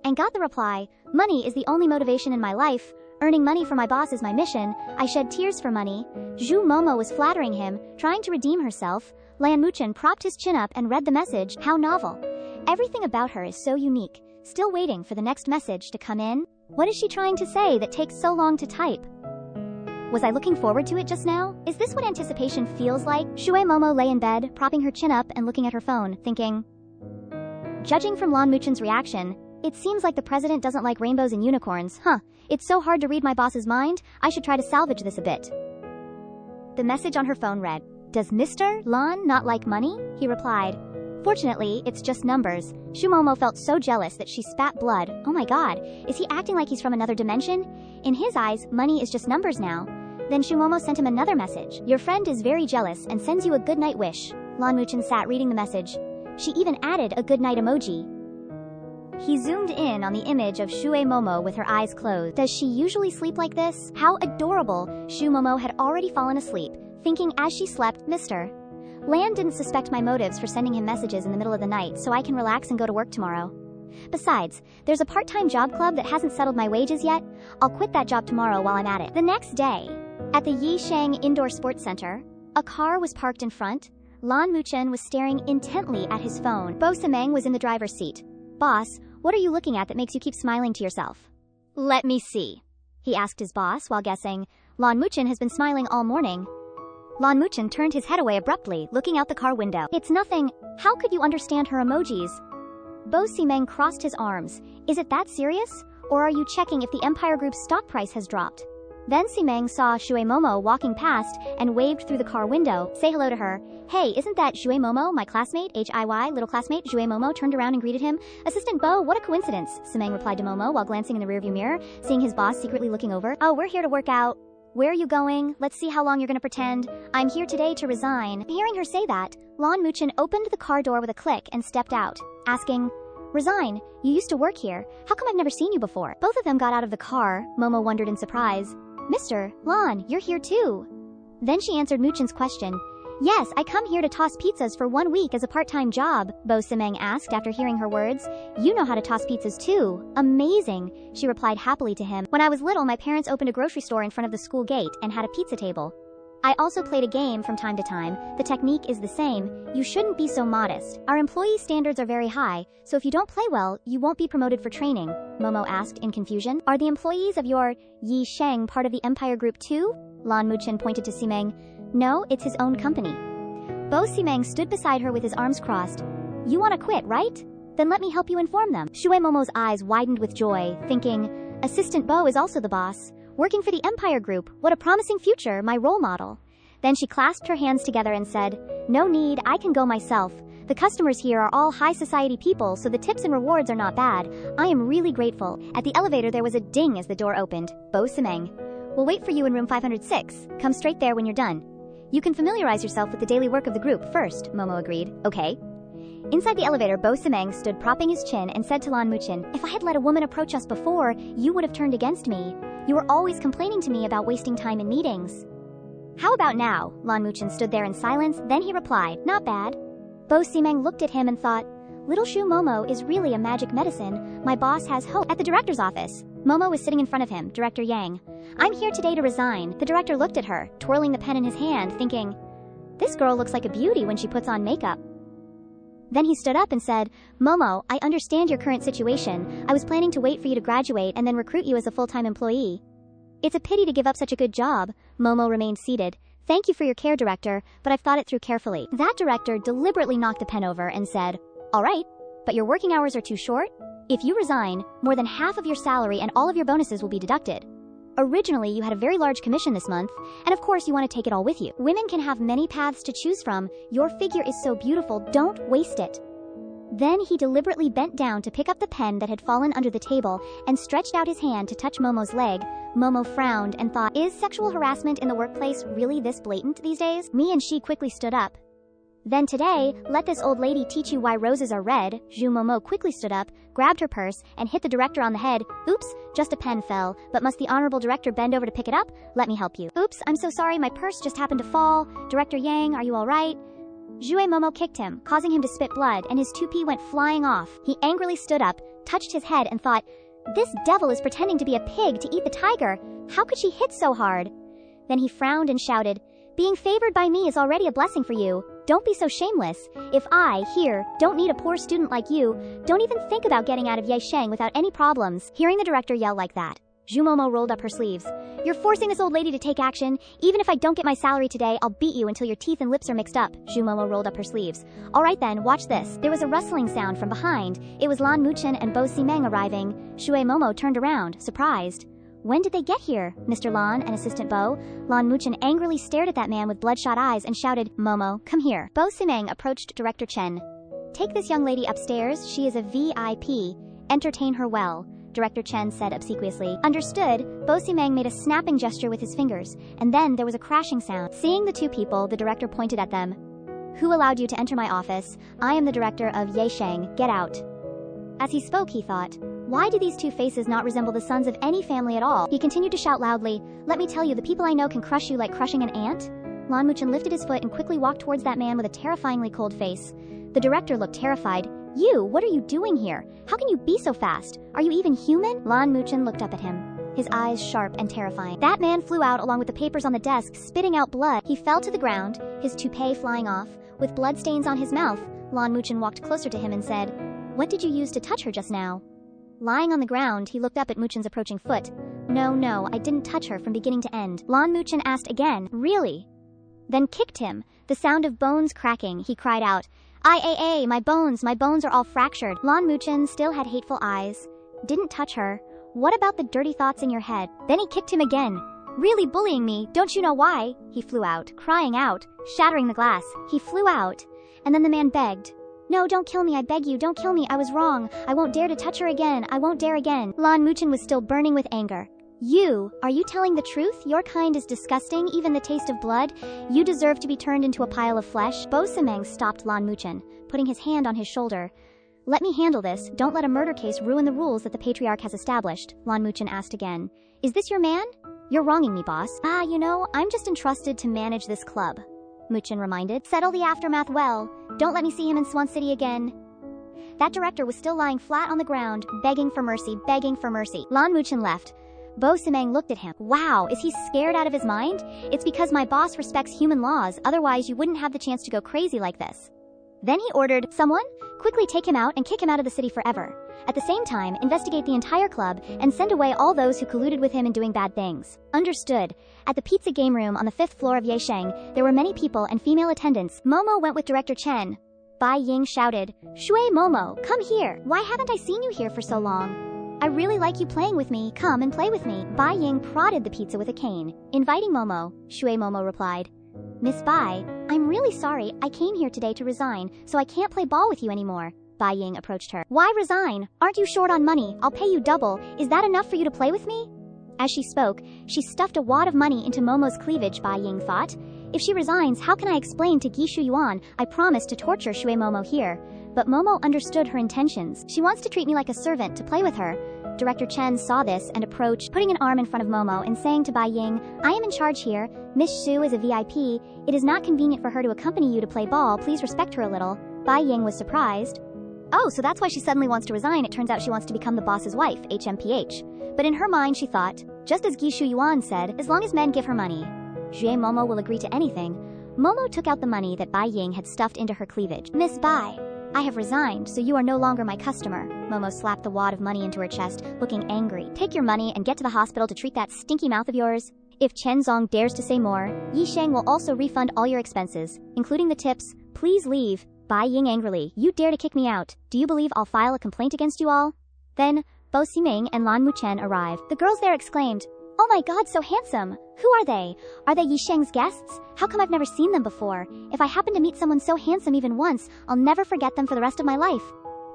And got the reply, "Money is the only motivation in my life. Earning money for my boss is my mission. I shed tears for money." Zhu Momo was flattering him, trying to redeem herself. Lan Muchen propped his chin up and read the message. How novel. Everything about her is so unique. Still waiting for the next message to come in? What is she trying to say that takes so long to type? Was I looking forward to it just now? Is this what anticipation feels like? Shui Momo lay in bed, propping her chin up and looking at her phone, thinking. Judging from Lan Muchen's reaction, it seems like the president doesn't like rainbows and unicorns. It's so hard to read my boss's mind. I should try to salvage this a bit. The message on her phone read, "Does Mr. Lan not like money?" He replied, "Fortunately, it's just numbers." Shu Momo felt so jealous that she spat blood. Oh my god, is he acting like he's from another dimension? In his eyes, money is just numbers now. Then Shu Momo sent him another message. "Your friend is very jealous and sends you a good night wish." Lan Muchen sat reading the message. She even added a good night emoji. He zoomed in on the image of Shui Momo with her eyes closed. Does she usually sleep like this? How adorable! Shu Momo had already fallen asleep, thinking as she slept, "Mr. Lan didn't suspect my motives for sending him messages in the middle of the night, so I can relax and go to work tomorrow. Besides, there's a part-time job club that hasn't settled my wages yet. I'll quit that job tomorrow while I'm at it." The next day, at the Yisheng Indoor Sports Center, a car was parked in front. Lan Muchen was staring intently at his phone. Bo Simeng was in the driver's seat. "Boss, what are you looking at that makes you keep smiling to yourself?" "Let me see," he asked his boss while guessing. "Lan Muchen has been smiling all morning." Lan Muchen turned his head away abruptly, looking out the car window. "It's nothing. How could you understand her emojis?" Bo Simeng crossed his arms. "Is it that serious? Or are you checking if the Empire Group's stock price has dropped?" Then Simeng saw Shui Momo walking past and waved through the car window. "Say hello to her." "Hey, isn't that Shui Momo, my classmate? HIY, little classmate?" Shui Momo turned around and greeted him. "Assistant Bo, what a coincidence," Simeng replied to Momo while glancing in the rearview mirror, seeing his boss secretly looking over. "Oh, we're here to work out." "Where are you going? Let's see how long you're gonna pretend." "I'm here today to resign." Hearing her say that, Lan Muchen opened the car door with a click and stepped out, asking, "Resign? You used to work here. How come I've never seen you before?" Both of them got out of the car. Momo wondered in surprise. "Mr. Lan, you're here too." Then she answered Muchen's question. "Yes, I come here to toss pizzas for 1 week as a part-time job," Bo Simeng asked after hearing her words. "You know how to toss pizzas too. Amazing," she replied happily to him. "When I was little, my parents opened a grocery store in front of the school gate and had a pizza table. I also played a game from time to time. The technique is the same. You shouldn't be so modest. Our employee standards are very high, so if you don't play well, you won't be promoted for training," Momo asked in confusion. "Are the employees of your Yisheng part of the Empire Group too?" Lan Muchen pointed to Simeng. "No, it's his own company." Bo Simeng stood beside her with his arms crossed. "You want to quit, right? Then let me help you inform them." Shui Momo's eyes widened with joy, thinking, Assistant Bo is also the boss. Working for the Empire Group, what a promising future, my role model. Then she clasped her hands together and said, "No need, I can go myself. The customers here are all high society people, so the tips and rewards are not bad. I am really grateful." At the elevator there was a ding as the door opened. Bo Simeng. "We'll wait for you in room 506. Come straight there when you're done. You can familiarize yourself with the daily work of the group first," Momo agreed. "Okay." Inside the elevator, Bo Simeng stood propping his chin and said to Lan Muchen, "If I had let a woman approach us before, you would have turned against me. You were always complaining to me about wasting time in meetings." "How about now?" Lan Muchen stood there in silence, then he replied, "Not bad." Bo Simeng looked at him and thought, "Little Shu Momo is really a magic medicine. My boss has hope." At the director's office, Momo was sitting in front of him, Director Yang. "I'm here today to resign." The director looked at her, twirling the pen in his hand, thinking, "This girl looks like a beauty when she puts on makeup." Then he stood up and said, "Momo, I understand your current situation. I was planning to wait for you to graduate and then recruit you as a full-time employee. It's a pity to give up such a good job." Momo remained seated. "Thank you for your care, director, but I've thought it through carefully." That director deliberately knocked the pen over and said, "All right, but your working hours are too short. If you resign, more than half of your salary and all of your bonuses will be deducted. Originally, you had a very large commission this month, and of course you want to take it all with you. Women can have many paths to choose from. Your figure is so beautiful, don't waste it." Then he deliberately bent down to pick up the pen that had fallen under the table and stretched out his hand to touch Momo's leg. Momo frowned and thought, is sexual harassment in the workplace really this blatant these days? Me and she quickly stood up. Then today, let this old lady teach you why roses are red. Momo quickly stood up, grabbed her purse, and hit the director on the head. Oops, just a pen fell, but must the honorable director bend over to pick it up? Let me help you. Oops, I'm so sorry, my purse just happened to fall. Director Yang, are you alright? Momo kicked him, causing him to spit blood, and his toupee went flying off. He angrily stood up, touched his head, and thought, this devil is pretending to be a pig to eat the tiger. How could she hit so hard? Then he frowned and shouted, being favored by me is already a blessing for you. Don't be so shameless. If I, here, don't need a poor student like you, don't even think about getting out of Yesheng without any problems. Hearing the director yell like that, Momo rolled up her sleeves. You're forcing this old lady to take action. Even if I don't get my salary today, I'll beat you until your teeth and lips are mixed up. Momo rolled up her sleeves. Alright then, watch this. There was a rustling sound from behind. It was Lan Muchen and Bo Simeng arriving. Momo turned around, surprised. When did they get here, Mr. Lan and Assistant Bo? Lan Muchen angrily stared at that man with bloodshot eyes and shouted, Momo, come here. Bo Simeng approached Director Chen. Take this young lady upstairs. She is a VIP. Entertain her well, Director Chen said obsequiously. Understood. Bo Simeng made a snapping gesture with his fingers, and then there was a crashing sound. Seeing the two people, the director pointed at them. Who allowed you to enter my office? I am the director of Yesheng. Get out. As he spoke, he thought, why do these two faces not resemble the sons of any family at all? He continued to shout loudly, let me tell you, the people I know can crush you like crushing an ant. Lan Muchen lifted his foot and quickly walked towards that man with a terrifyingly cold face. The director looked terrified. You, what are you doing here? How can you be so fast? Are you even human? Lan Muchen looked up at him, his eyes sharp and terrifying. That man flew out along with the papers on the desk, spitting out blood. He fell to the ground, his toupee flying off, with bloodstains on his mouth. Lan Muchen walked closer to him and said, what did you use to touch her just now? Lying on the ground, he looked up at Muchen's approaching foot. No, I didn't touch her from beginning to end. Lan Muchen asked again, really? Then kicked him. The sound of bones cracking, he cried out, my bones are all fractured. Lan Muchen still had hateful eyes. Didn't touch her. What about the dirty thoughts in your head? Then he kicked him again. Really bullying me, don't you know why? He flew out, crying out, shattering the glass. He flew out, and then the man begged. No, don't kill me, I beg you, don't kill me, I was wrong. I won't dare to touch her again, I won't dare again. Lan Muchen was still burning with anger. Are you telling the truth? Your kind is disgusting, even the taste of blood. You deserve to be turned into a pile of flesh. Bo Simeng stopped Lan Muchen, putting his hand on his shoulder. Let me handle this, don't let a murder case ruin the rules that the patriarch has established. Lan Muchen asked again. Is this your man? You're wronging me, boss. I'm just entrusted to manage this club. Muchen reminded. Settle the aftermath well. Don't let me see him in Swan City again. That director was still lying flat on the ground, begging for mercy. Lan Muchen left. Bo Simeng looked at him. Wow, is he scared out of his mind? It's because my boss respects human laws, otherwise you wouldn't have the chance to go crazy like this. Then he ordered, someone, quickly take him out and kick him out of the city forever. At the same time, investigate the entire club and send away all those who colluded with him in doing bad things. Understood. At the pizza game room on the 5th floor of Yesheng, there were many people and female attendants. Momo went with Director Chen. Bai Ying shouted, Shui Momo, come here. Why haven't I seen you here for so long? I really like you playing with me. Come and play with me. Bai Ying prodded the pizza with a cane, inviting Momo. Shui Momo replied, Miss Bai, I'm really sorry. I came here today to resign, so I can't play ball with you anymore. Bai Ying approached her. Why resign? Aren't you short on money? I'll pay you double. Is that enough for you to play with me? As she spoke, she stuffed a wad of money into Momo's cleavage, Bai Ying thought. If she resigns, how can I explain to Gishu Yuan I promised to torture Shui Momo here? But Momo understood her intentions. She wants to treat me like a servant to play with her. Director Chen saw this and approached, putting an arm in front of Momo and saying to Bai Ying, I am in charge here. Miss Shu is a VIP. It is not convenient for her to accompany you to play ball. Please respect her a little. Bai Ying was surprised. Oh, so that's why she suddenly wants to resign. It turns out she wants to become the boss's wife, HMPH. But in her mind, she thought, just as Gishu Yuan said, as long as men give her money, Jue Momo will agree to anything. Momo took out the money that Bai Ying had stuffed into her cleavage. Miss Bai, I have resigned, so you are no longer my customer. Momo slapped the wad of money into her chest, looking angry. Take your money and get to the hospital to treat that stinky mouth of yours. If Chen Zong dares to say more, Yisheng will also refund all your expenses, including the tips. Please leave. Bai Ying angrily. You dare to kick me out. Do you believe I'll file a complaint against you all? Then, Bo Ximing and Lan Muchen arrived. The girls there exclaimed, Oh my god, so handsome! Who are they? Are they Yisheng's guests? How come I've never seen them before? If I happen to meet someone so handsome even once, I'll never forget them for the rest of my life.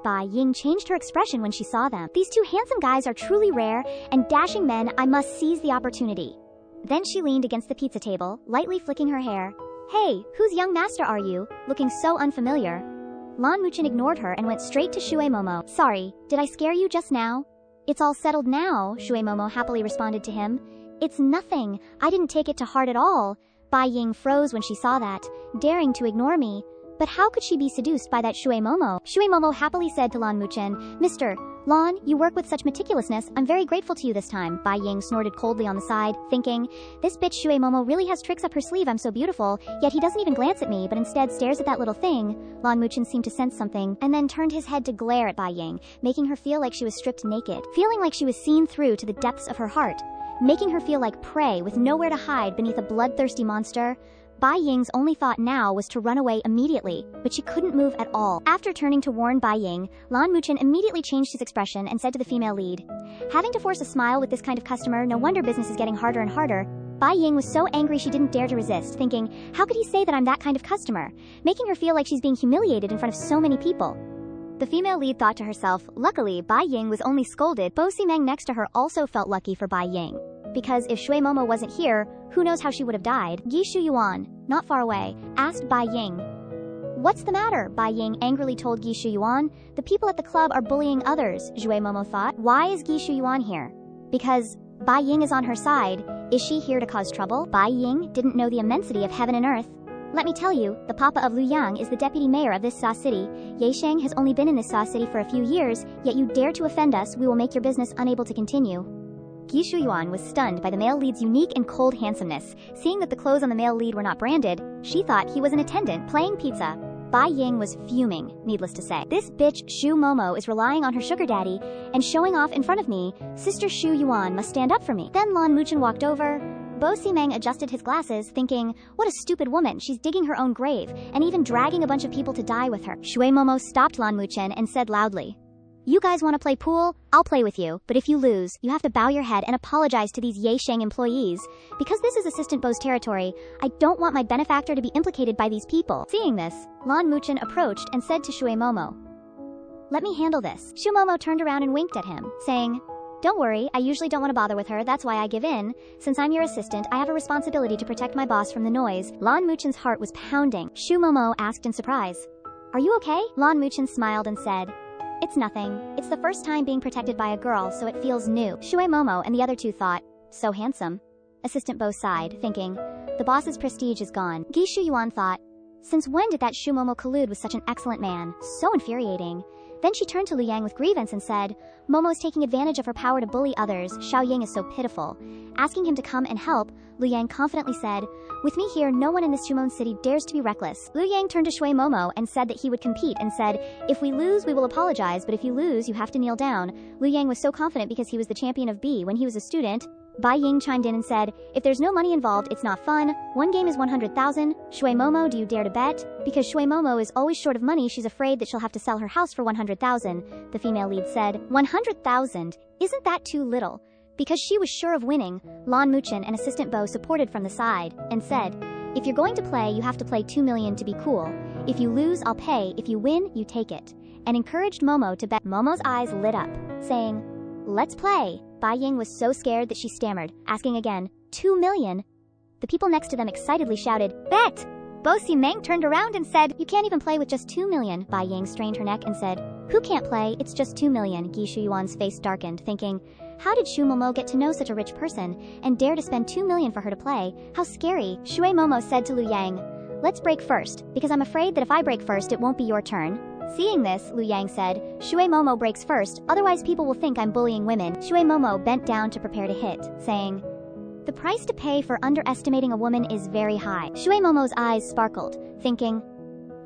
Bai Ying changed her expression when she saw them. These two handsome guys are truly rare, and dashing men, I must seize the opportunity. Then she leaned against the pizza table, lightly flicking her hair. Hey, whose young master are you? Looking so unfamiliar. Lan Muchen ignored her and went straight to Shui Momo. Sorry, did I scare you just now? It's all settled now, Shui Momo happily responded to him. It's nothing. I didn't take it to heart at all. Bai Ying froze when she saw that, daring to ignore me. But how could she be seduced by that Shui Momo? Shui Momo happily said to Lan Muchen, Mr. Lan, you work with such meticulousness, I'm very grateful to you this time. Bai Ying snorted coldly on the side, thinking, this bitch Shui Momo really has tricks up her sleeve, I'm so beautiful, yet he doesn't even glance at me, but instead stares at that little thing. Lan Muchen seemed to sense something, and then turned his head to glare at Bai Ying, making her feel like she was stripped naked, feeling like she was seen through to the depths of her heart, making her feel like prey with nowhere to hide beneath a bloodthirsty monster. Bai Ying's only thought now was to run away immediately, but she couldn't move at all. After turning to warn Bai Ying, Lan Muchen immediately changed his expression and said to the female lead, having to force a smile with this kind of customer, no wonder business is getting harder and harder. Bai Ying was so angry she didn't dare to resist, thinking, how could he say that I'm that kind of customer? Making her feel like she's being humiliated in front of so many people. The female lead thought to herself, luckily Bai Ying was only scolded. Bo Ximeng next to her also felt lucky for Bai Ying, because if Shui Momo wasn't here, who knows how she would have died. Gi Shu Yuan, not far away, asked Bai Ying. What's the matter? Bai Ying angrily told Gi Shu Yuan. The people at the club are bullying others, Shui Momo thought. Why is Gi Shu Yuan here? Because Bai Ying is on her side. Is she here to cause trouble? Bai Ying didn't know the immensity of heaven and earth. Let me tell you, the papa of Lu Yang is the deputy mayor of this Sa city. Ye Sheng has only been in this Sa city for a few years, yet you dare to offend us, we will make your business unable to continue. Gi Shuyuan was stunned by the male lead's unique and cold handsomeness. Seeing that the clothes on the male lead were not branded, she thought he was an attendant playing pizza. Bai Ying was fuming, needless to say. This bitch Shu Momo is relying on her sugar daddy and showing off in front of me. Sister Shu Yuan must stand up for me. Then Lan Muchen walked over. Bo Ximeng adjusted his glasses, thinking, what a stupid woman, she's digging her own grave, and even dragging a bunch of people to die with her. Shui Momo stopped Lan Muchen and said loudly, you guys want to play pool? I'll play with you, but if you lose, you have to bow your head and apologize to these Ye Sheng employees. Because this is Assistant Bo's territory, I don't want my benefactor to be implicated by these people. Seeing this, Lan Muchen approached and said to Shui Momo, let me handle this. Shu Momo turned around and winked at him, saying, don't worry, I usually don't want to bother with her, that's why I give in. Since I'm your assistant, I have a responsibility to protect my boss from the noise. Lan Muchen's heart was pounding. Shu Momo asked in surprise, are you okay? Lan Muchen smiled and said, it's nothing. It's the first time being protected by a girl, so it feels new. Shui Momo and the other two thought, so handsome. Assistant Bo sighed, thinking, the boss's prestige is gone. Gi Shu Yuan thought, since when did that Shu Momo collude with such an excellent man? So infuriating. Then she turned to Lu Yang with grievance and said, Momo is taking advantage of her power to bully others. Xiao Ying is so pitiful. Asking him to come and help, Lu Yang confidently said, with me here, no one in this Chumon city dares to be reckless. Lu Yang turned to Shui Momo and said that he would compete and said, if we lose, we will apologize, but if you lose, you have to kneel down. Lu Yang was so confident because he was the champion of B when he was a student. Bai Ying chimed in and said, if there's no money involved, it's not fun. One game is 100,000. Shui Momo, do you dare to bet? Because Shui Momo is always short of money, she's afraid that she'll have to sell her house for 100,000. The female lead said, 100,000? Isn't that too little? Because she was sure of winning, Lan Muchen and Assistant Bo supported from the side, and said, if you're going to play, you have to play 2 million to be cool. If you lose, I'll pay. If you win, you take it. And encouraged Momo to bet. Momo's eyes lit up, saying, let's play. Bai Ying was so scared that she stammered, asking again, 2 million? The people next to them excitedly shouted, bet! Bo Ximeng turned around and said, you can't even play with just 2 million. Bai Ying strained her neck and said, who can't play? It's just 2 million. Gi Shuyuan's face darkened, thinking, how did Shu Momo get to know such a rich person and dare to spend 2 million for her to play? How scary. Shui Momo said to Lu Yang, let's break first, because I'm afraid that if I break first, it won't be your turn. Seeing this, Lu Yang said, Shui Momo breaks first, otherwise people will think I'm bullying women. Shui Momo bent down to prepare to hit, saying, the price to pay for underestimating a woman is very high. Shui Momo's eyes sparkled, thinking,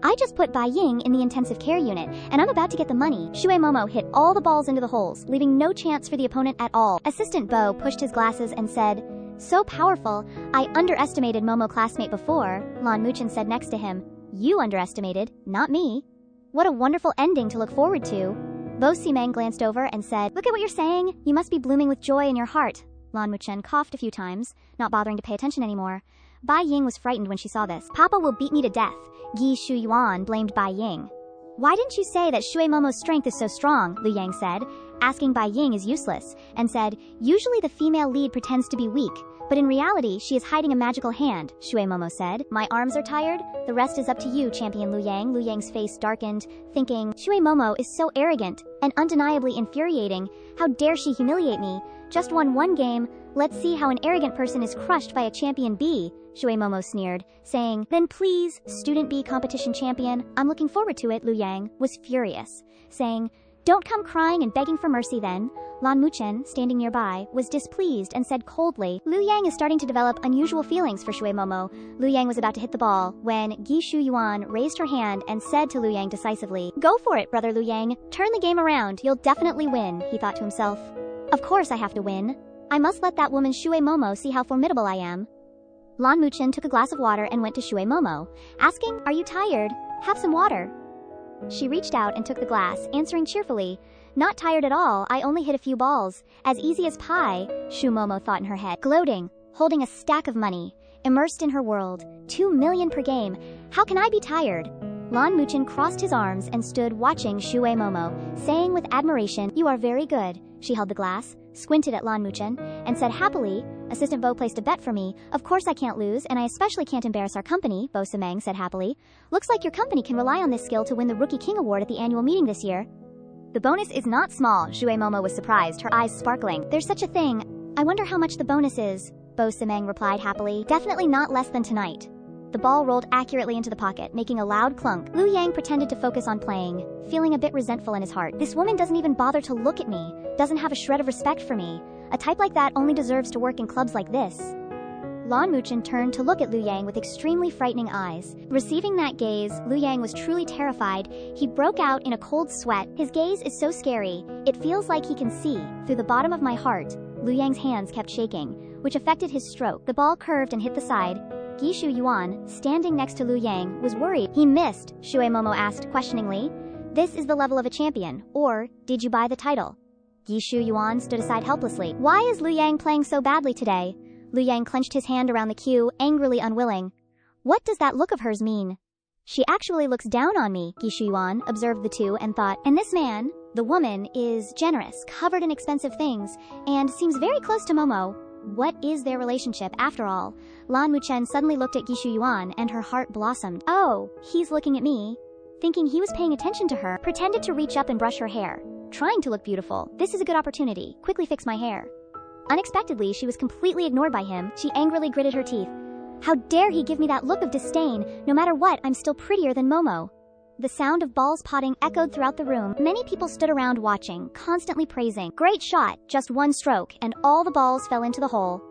I just put Bai Ying in the intensive care unit, and I'm about to get the money. Shui Momo hit all the balls into the holes, leaving no chance for the opponent at all. Assistant Bo pushed his glasses and said, so powerful, I underestimated Momo classmate before. Lan Muchen said next to him, you underestimated, not me. What a wonderful ending to look forward to. Bo Ximeng glanced over and said, look at what you're saying, you must be blooming with joy in your heart. Lan Muchen coughed a few times, not bothering to pay attention anymore. Bai Ying was frightened when she saw this. Papa will beat me to death. Gi Shu Yuan blamed Bai Ying. Why didn't you say that Shui Momo's strength is so strong? Liu Yang said. Asking Bai Ying is useless, and said, usually the female lead pretends to be weak, but in reality she is hiding a magical hand, Shui Momo said. My arms are tired? The rest is up to you, champion Liu Yang. Liu Yang's face darkened, thinking, Shui Momo is so arrogant and undeniably infuriating. How dare she humiliate me? Just won one game. Let's see how an arrogant person is crushed by a champion B, Shui Momo sneered, saying, then please, student B competition champion, I'm looking forward to it. Liu Yang was furious, saying, don't come crying and begging for mercy then. Lan Muchen, standing nearby, was displeased and said coldly, Liu Yang is starting to develop unusual feelings for Shui Momo. Liu Yang was about to hit the ball when Gi Shu Yuan raised her hand and said to Liu Yang decisively, go for it, brother Liu Yang. Turn the game around. You'll definitely win, he thought to himself. Of course I have to win. I must let that woman Shui Momo see how formidable I am. Lan Muchen took a glass of water and went to Shui Momo, asking, are you tired? Have some water. She reached out and took the glass, answering cheerfully, not tired at all, I only hit a few balls. As easy as pie, Shu Momo thought in her head, gloating, holding a stack of money, immersed in her world, 2 million per game. How can I be tired? Lan Muchen crossed his arms and stood watching Shui Momo, saying with admiration, you are very good. She held the glass, squinted at Lan Muchen, and said happily, Assistant Bo placed a bet for me. Of course I can't lose, and I especially can't embarrass our company, Bo Semeng said happily. Looks like your company can rely on this skill to win the Rookie King Award at the annual meeting this year. The bonus is not small, Shui Momo was surprised, her eyes sparkling. There's such a thing. I wonder how much the bonus is, Bo Semeng replied happily. Definitely not less than tonight. The ball rolled accurately into the pocket, making a loud clunk. Liu Yang pretended to focus on playing, feeling a bit resentful in his heart. This woman doesn't even bother to look at me, doesn't have a shred of respect for me. A type like that only deserves to work in clubs like this. Lan Muchen turned to look at Liu Yang with extremely frightening eyes. Receiving that gaze, Liu Yang was truly terrified. He broke out in a cold sweat. His gaze is so scary, it feels like he can see through the bottom of my heart. Liu Yang's hands kept shaking, which affected his stroke. The ball curved and hit the side. Gi Shu Yuan, standing next to Liu Yang, was worried. He missed, Shui Momo asked questioningly. This is the level of a champion, or did you buy the title? Gi Shu Yuan stood aside helplessly. Why is Liu Yang playing so badly today? Liu Yang clenched his hand around the cue, angrily unwilling. What does that look of hers mean? She actually looks down on me, Gi Shu Yuan observed the two and thought, and this man, the woman, is generous, covered in expensive things, and seems very close to Momo. What is their relationship, after all? Lan Muchen suddenly looked at Gi Shu Yuan and her heart blossomed. Oh, he's looking at me. Thinking he was paying attention to her, pretended to reach up and brush her hair. Trying to look beautiful. This is a good opportunity. Quickly fix my hair. Unexpectedly, she was completely ignored by him. She angrily gritted her teeth. How dare he give me that look of disdain? No matter what, I'm still prettier than Momo. The sound of balls potting echoed throughout the room. Many people stood around watching, constantly praising. Great shot, just one stroke, and all the balls fell into the hole.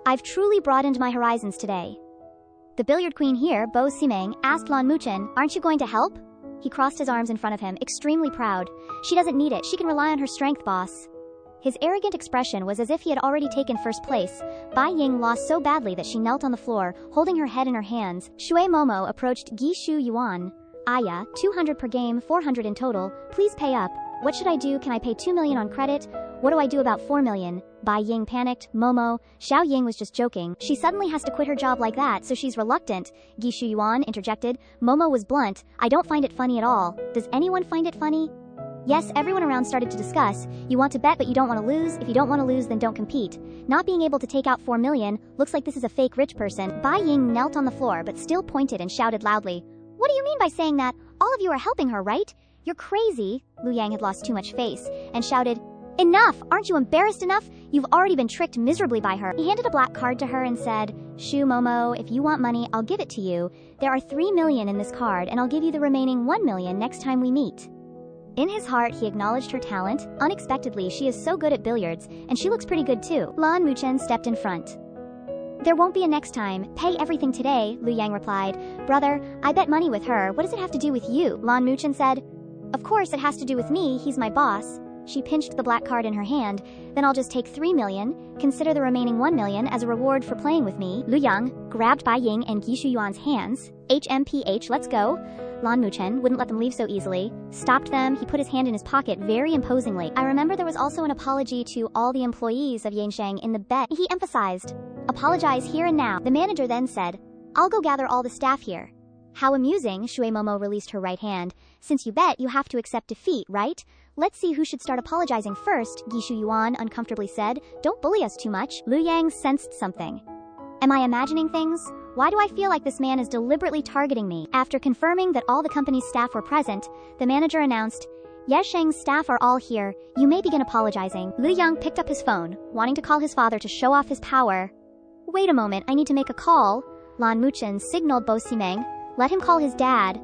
I've truly broadened my horizons today. The billiard queen here, Bo Simeng, asked Lan Muchen, aren't you going to help? He crossed his arms in front of him, extremely proud. She doesn't need it, she can rely on her strength, boss. His arrogant expression was as if he had already taken first place. Bai Ying lost so badly that she knelt on the floor, holding her head in her hands. Shui Momo approached Gi Shu Yuan. Aya, 200 per game, 400 in total. Please pay up. What should I do? Can I pay 2 million on credit? What do I do about 4 million? Bai Ying panicked. Momo. Xiao Ying was just joking. She suddenly has to quit her job like that, so she's reluctant. Gi Shu Yuan interjected. Momo was blunt. I don't find it funny at all. Does anyone find it funny? Yes, everyone around started to discuss. You want to bet but you don't want to lose. If you don't want to lose, then don't compete. Not being able to take out 4 million, looks like this is a fake rich person. Bai Ying knelt on the floor but still pointed and shouted loudly. What do you mean by saying that? All of you are helping her, right? You're crazy. Liu Yang had lost too much face and shouted, enough! Aren't you embarrassed enough? You've already been tricked miserably by her. He handed a black card to her and said, Shu Momo, if you want money, I'll give it to you. There are 3 million in this card and I'll give you the remaining 1 million next time we meet. In his heart, he acknowledged her talent. Unexpectedly, she is so good at billiards, and she looks pretty good too. Lan Muchen stepped in front. There won't be a next time. Pay everything today, Liu Yang replied. Brother, I bet money with her. What does it have to do with you? Lan Muchen said. Of course it has to do with me. He's my boss. She pinched the black card in her hand. Then I'll just take 3 million. Consider the remaining 1 million as a reward for playing with me. Liu Yang grabbed Bai Ying and Gi Shu Yuan's hands. HMPH, let's go. Lan Muchen wouldn't let them leave so easily. Stopped them, he put his hand in his pocket very imposingly. I remember there was also an apology to all the employees of Yansheng in the bet. He emphasized, apologize here and now. The manager then said, I'll go gather all the staff here. How amusing, Shui Momo released her right hand. Since you bet, you have to accept defeat, right? Let's see who should start apologizing first, Gishu Yuan uncomfortably said. Don't bully us too much. Lu Yang sensed something. Am I imagining things? Why do I feel like this man is deliberately targeting me? After confirming that all the company's staff were present, the manager announced, Ye Sheng's staff are all here. You may begin apologizing. Lu Yang picked up his phone, wanting to call his father to show off his power. Wait a moment, I need to make a call. Lan Muchen signaled Bo Ximeng. Let him call his dad.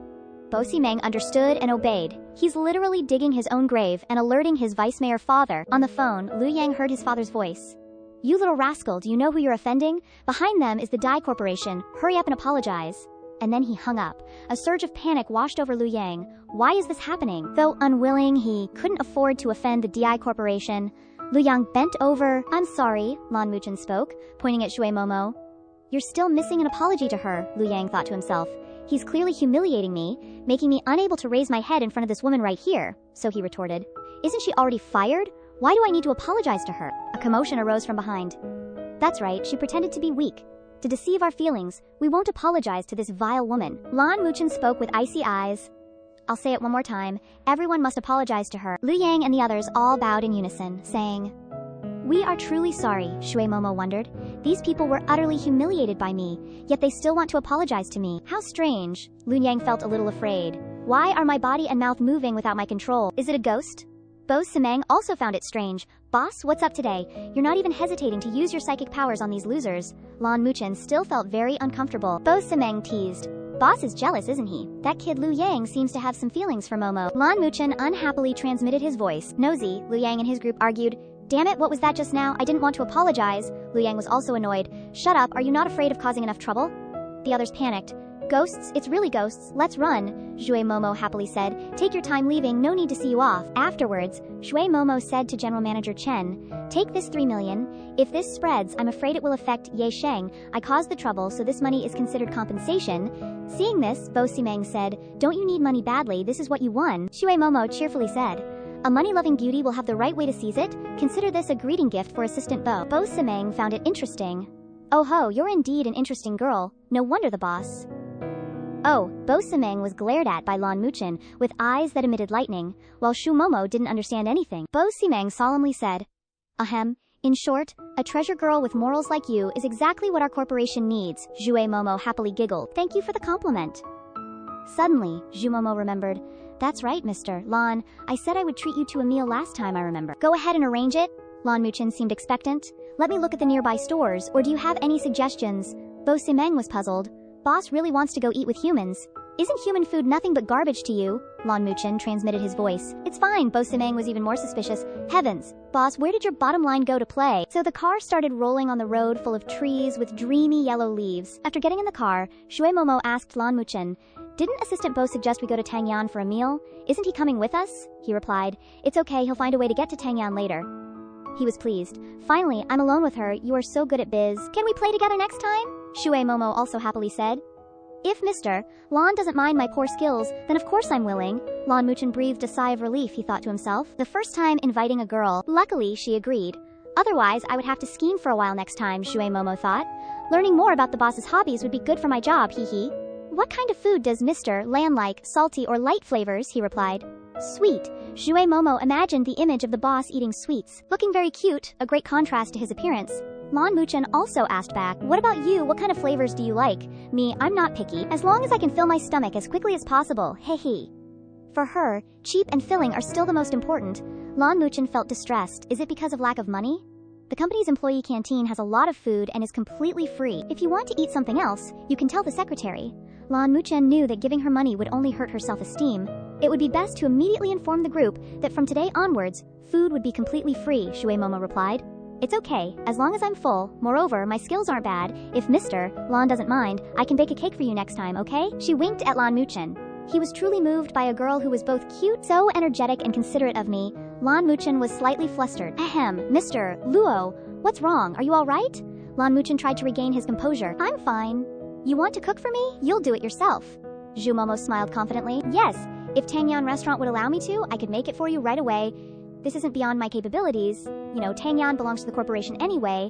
Bo Ximeng understood and obeyed. He's literally digging his own grave and alerting his vice mayor father. On the phone, Lu Yang heard his father's voice. You little rascal, do you know who you're offending? Behind them is the Dai Corporation. Hurry up and apologize. And then he hung up. A surge of panic washed over Lu Yang. Why is this happening? Though unwilling, he couldn't afford to offend the Dai Corporation. Lu Yang bent over. I'm sorry, Lan Muchen spoke, pointing at Shui Momo. You're still missing an apology to her, Lu Yang thought to himself. He's clearly humiliating me, making me unable to raise my head in front of this woman right here, so he retorted. Isn't she already fired? Why do I need to apologize to her? A commotion arose from behind. That's right, she pretended to be weak. To deceive our feelings, we won't apologize to this vile woman. Lan Muchen spoke with icy eyes. I'll say it one more time. Everyone must apologize to her. Lu Yang and the others all bowed in unison, saying, We are truly sorry, Shui Momo wondered. These people were utterly humiliated by me, yet they still want to apologize to me. How strange. Lu Yang felt a little afraid. Why are my body and mouth moving without my control? Is it a ghost? Bo Ximeng also found it strange. Boss, what's up today? You're not even hesitating to use your psychic powers on these losers. Lan Muchen still felt very uncomfortable. Bo Ximeng teased. Boss is jealous, isn't he? That kid Lu Yang seems to have some feelings for Momo. Lan Muchen unhappily transmitted his voice. Nosy, Lu Yang and his group argued. Damn it, what was that just now? I didn't want to apologize. Lu Yang was also annoyed. Shut up, are you not afraid of causing enough trouble? The others panicked. Ghosts? It's really ghosts. Let's run, Shui Momo happily said. Take your time leaving, no need to see you off. Afterwards, Shui Momo said to General Manager Chen, Take this 3 million. If this spreads, I'm afraid it will affect Ye Sheng. I caused the trouble, so this money is considered compensation. Seeing this, Bo Ximeng said, Don't you need money badly, this is what you won. Shui Momo cheerfully said, A money-loving beauty will have the right way to seize it. Consider this a greeting gift for Assistant Bo. Bo Ximeng found it interesting. Oh ho, you're indeed an interesting girl. No wonder the boss. Oh, Bo Ximeng was glared at by Lan Muchen with eyes that emitted lightning, while Shu Momo didn't understand anything. Bo Ximeng solemnly said, Ahem. In short, a treasure girl with morals like you is exactly what our corporation needs. Shui Momo happily giggled. Thank you for the compliment. Suddenly, Shu Momo remembered. That's right, Mr. Lan. I said I would treat you to a meal last time, I remember. Go ahead and arrange it. Lan Muchen seemed expectant. Let me look at the nearby stores, or do you have any suggestions? Bo Ximeng was puzzled. Boss really wants to go eat with humans. Isn't human food nothing but garbage to you? Lan Muchen transmitted his voice. It's fine, Bo Ximeng was even more suspicious. Heavens, boss, where did your bottom line go to play? So the car started rolling on the road full of trees with dreamy yellow leaves. After getting in the car, Shui Momo asked Lan Muchen, Didn't Assistant Bo suggest we go to Tangyan for a meal? Isn't he coming with us? He replied, It's okay, he'll find a way to get to Tangyan later. He was pleased. Finally, I'm alone with her, you are so good at biz. Can we play together next time? Shui Momo also happily said. If Mr. Lan doesn't mind my poor skills, then of course I'm willing. Lan Muchen breathed a sigh of relief, he thought to himself. The first time inviting a girl. Luckily, she agreed. Otherwise, I would have to scheme for a while next time, Shui Momo thought. Learning more about the boss's hobbies would be good for my job, hee hee. What kind of food does Mr. Lan like, salty or light flavors? He replied. Sweet. Shui Momo imagined the image of the boss eating sweets. Looking very cute, a great contrast to his appearance. Lan Muchen also asked back, What about you? What kind of flavors do you like? Me, I'm not picky, as long as I can fill my stomach as quickly as possible, hee. For her, cheap and filling are still the most important. Lan Muchen felt distressed. Is it because of lack of money? The company's employee canteen has a lot of food and is completely free. If you want to eat something else, you can tell the secretary. Lan Muchen knew that giving her money would only hurt her self-esteem. It would be best to immediately inform the group that from today onwards, food would be completely free, Shui Momo replied. It's okay, as long as I'm full. Moreover, my skills aren't bad. If Mr. Lan doesn't mind, I can bake a cake for you next time, okay? She winked at Lan Muchen. He was truly moved by a girl who was both cute, so energetic and considerate of me. Lan Muchen was slightly flustered. Ahem, Mr. Luo, what's wrong? Are you all right? Lan Muchen tried to regain his composure. I'm fine. You want to cook for me? You'll do it yourself. Zhu Momo smiled confidently. Yes, if Tangyan restaurant would allow me to, I could make it for you right away. This isn't beyond my capabilities. You know, Tangyan belongs to the corporation anyway.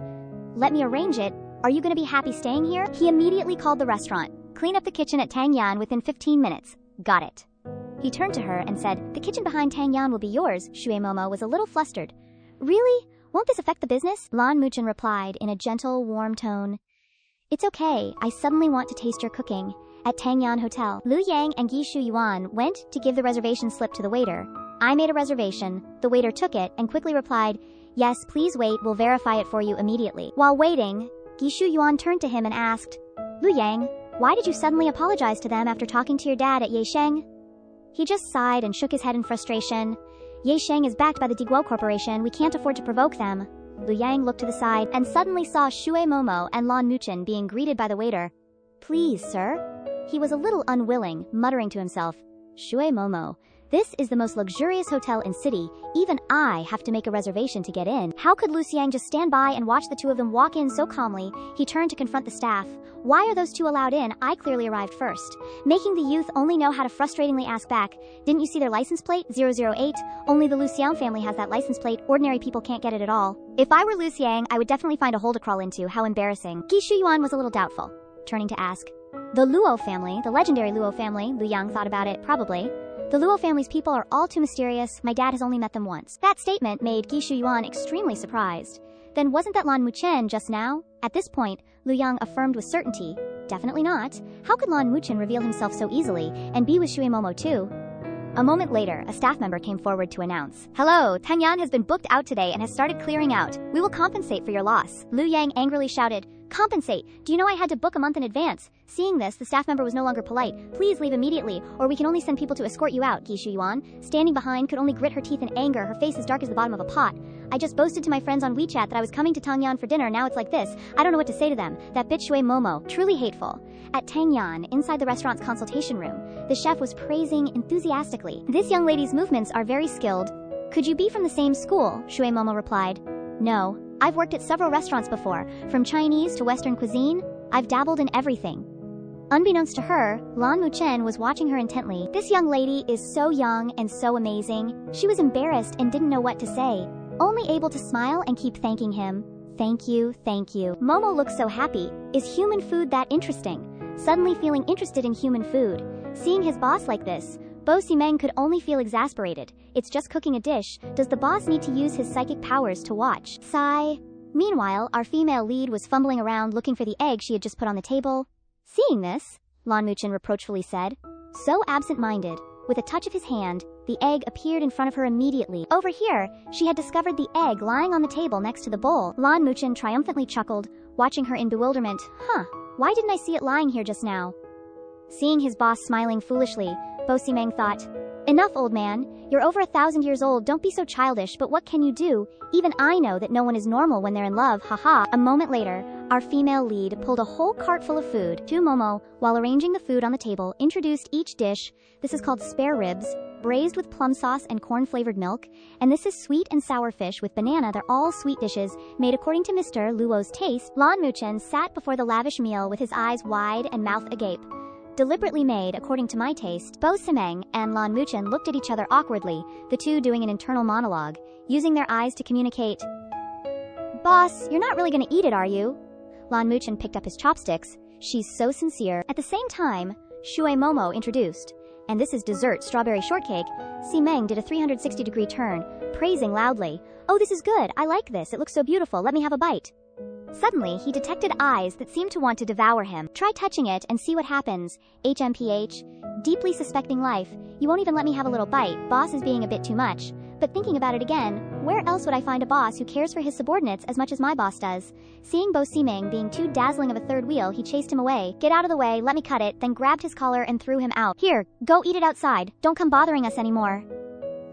Let me arrange it. Are you going to be happy staying here? He immediately called the restaurant. Clean up the kitchen at Tangyan within 15 minutes. Got it. He turned to her and said, the kitchen behind Tangyan will be yours. Shui Momo was a little flustered. Really? Won't this affect the business? Lan Muchen replied in a gentle, warm tone. It's okay. I suddenly want to taste your cooking. At Tangyan Hotel, Lu Yang and Gi Shu Yuan went to give the reservation slip to the waiter. I made a reservation. The waiter took it and quickly replied, yes, please wait, we'll verify it for you immediately. While waiting, Gi Shu Yuan turned to him and asked, Lu Yang, why did you suddenly apologize to them after talking to your dad at Yesheng? He just sighed and shook his head in frustration. Yesheng is backed by the Diguo Corporation, we can't afford to provoke them. Lu Yang looked to the side and suddenly saw Shui Momo and Lan Muchen being greeted by the waiter. Please, sir? He was a little unwilling, muttering to himself, Shui Momo, this is the most luxurious hotel in city. Even I have to make a reservation to get in. How could Lu Xiang just stand by and watch the two of them walk in so calmly? He turned to confront the staff. Why are those two allowed in? I clearly arrived first. Making the youth only know how to frustratingly ask back. Didn't you see their license plate? 008? Only the Lu Xiang family has that license plate. Ordinary people can't get it at all. If I were Lu Xiang, I would definitely find a hole to crawl into. How embarrassing. Gi Shuyuan was a little doubtful, turning to ask. The Luo family, the legendary Luo family, Lu Yang thought about it, probably. The Luo family's people are all too mysterious. My dad has only met them once. That statement made Gi Shuyuan extremely surprised. Then wasn't that Lan Muchen just now? At this point, Lu Yang affirmed with certainty. Definitely not. How could Lan Muchen reveal himself so easily, and be with Shui Momo too? A moment later, a staff member came forward to announce, Hello, Tangyan has been booked out today and has started clearing out. We will compensate for your loss. Lu Yang angrily shouted, Compensate? Do you know I had to book a month in advance? Seeing this, the staff member was no longer polite. Please leave immediately, or we can only send people to escort you out, Gi Shuyuan. Standing behind, could only grit her teeth in anger, her face as dark as the bottom of a pot. I just boasted to my friends on WeChat that I was coming to Tangyan for dinner, now it's like this. I don't know what to say to them. That bitch Shui Momo, truly hateful. At Tangyan, inside the restaurant's consultation room, the chef was praising enthusiastically. This young lady's movements are very skilled. Could you be from the same school? Shui Momo replied. No. I've worked at several restaurants before, from Chinese to Western cuisine. I've dabbled in everything. Unbeknownst to her, Lan Muchen was watching her intently. This young lady is so young and so amazing. She was embarrassed and didn't know what to say, only able to smile and keep thanking him. Thank you, thank you. Momo looks so happy. Is human food that interesting? Suddenly feeling interested in human food. Seeing his boss like this, Bo Ximeng could only feel exasperated. It's just cooking a dish. Does the boss need to use his psychic powers to watch? Sigh. Meanwhile, our female lead was fumbling around looking for the egg she had just put on the table. Seeing this, Lan Muchen reproachfully said, so absent-minded. With a touch of his hand, the egg appeared in front of her immediately. Over here, she had discovered the egg lying on the table next to the bowl. Lan Muchen triumphantly chuckled, watching her in bewilderment. Why didn't I see it lying here just now? Seeing his boss smiling foolishly, Bo Ximeng thought, Enough, old man. You're over 1,000 years old, don't be so childish, but what can you do? Even I know that no one is normal when they're in love, haha. A moment later, our female lead pulled a whole cart full of food. To Momo, while arranging the food on the table, introduced each dish. This is called spare ribs, braised with plum sauce and corn-flavored milk, and this is sweet and sour fish with banana. They're all sweet dishes, made according to Mr. Luo's taste. Lan Muchen sat before the lavish meal with his eyes wide and mouth agape. Deliberately made according to my taste. Bo Ximeng and Lan Muchen looked at each other awkwardly, the two doing an internal monologue, using their eyes to communicate. Boss, you're not really gonna eat it, are you? Lan Muchen picked up his chopsticks. She's so sincere. At the same time, Shui Momo introduced. And this is dessert strawberry shortcake. Ximeng did a 360-degree turn, praising loudly. Oh, this is good. I like this. It looks so beautiful. Let me have a bite. Suddenly, he detected eyes that seemed to want to devour him. Try touching it and see what happens. HMPH. Deeply suspecting life. You won't even let me have a little bite. Boss is being a bit too much. But thinking about it again, where else would I find a boss who cares for his subordinates as much as my boss does? Seeing Bo Ximeng being too dazzling of a third wheel, he chased him away. Get out of the way, let me cut it, then grabbed his collar and threw him out. Here, go eat it outside. Don't come bothering us anymore.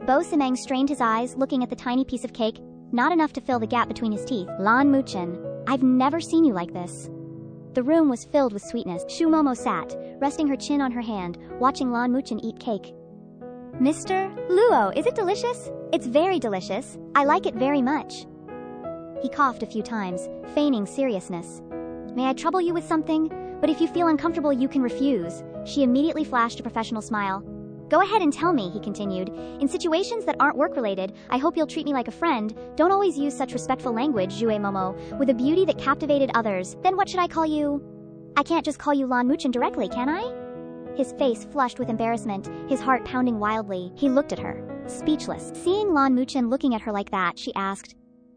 Bo Ximeng strained his eyes, looking at the tiny piece of cake. Not enough to fill the gap between his teeth. Lan Muchen. I've never seen you like this. The room was filled with sweetness. Shu Momo sat, resting her chin on her hand, watching Lan Muchen eat cake. Mr. Luo, is it delicious? It's very delicious. I like it very much. He coughed a few times, feigning seriousness. May I trouble you with something? But if you feel uncomfortable, you can refuse. She immediately flashed a professional smile. Go ahead and tell me, he continued. In situations that aren't work-related, I hope you'll treat me like a friend. Don't always use such respectful language, Shui Momo, with a beauty that captivated others. Then what should I call you? I can't just call you Lan Muchen directly, can I? His face flushed with embarrassment, his heart pounding wildly. He looked at her, speechless. Seeing Lan Muchen looking at her like that, she asked,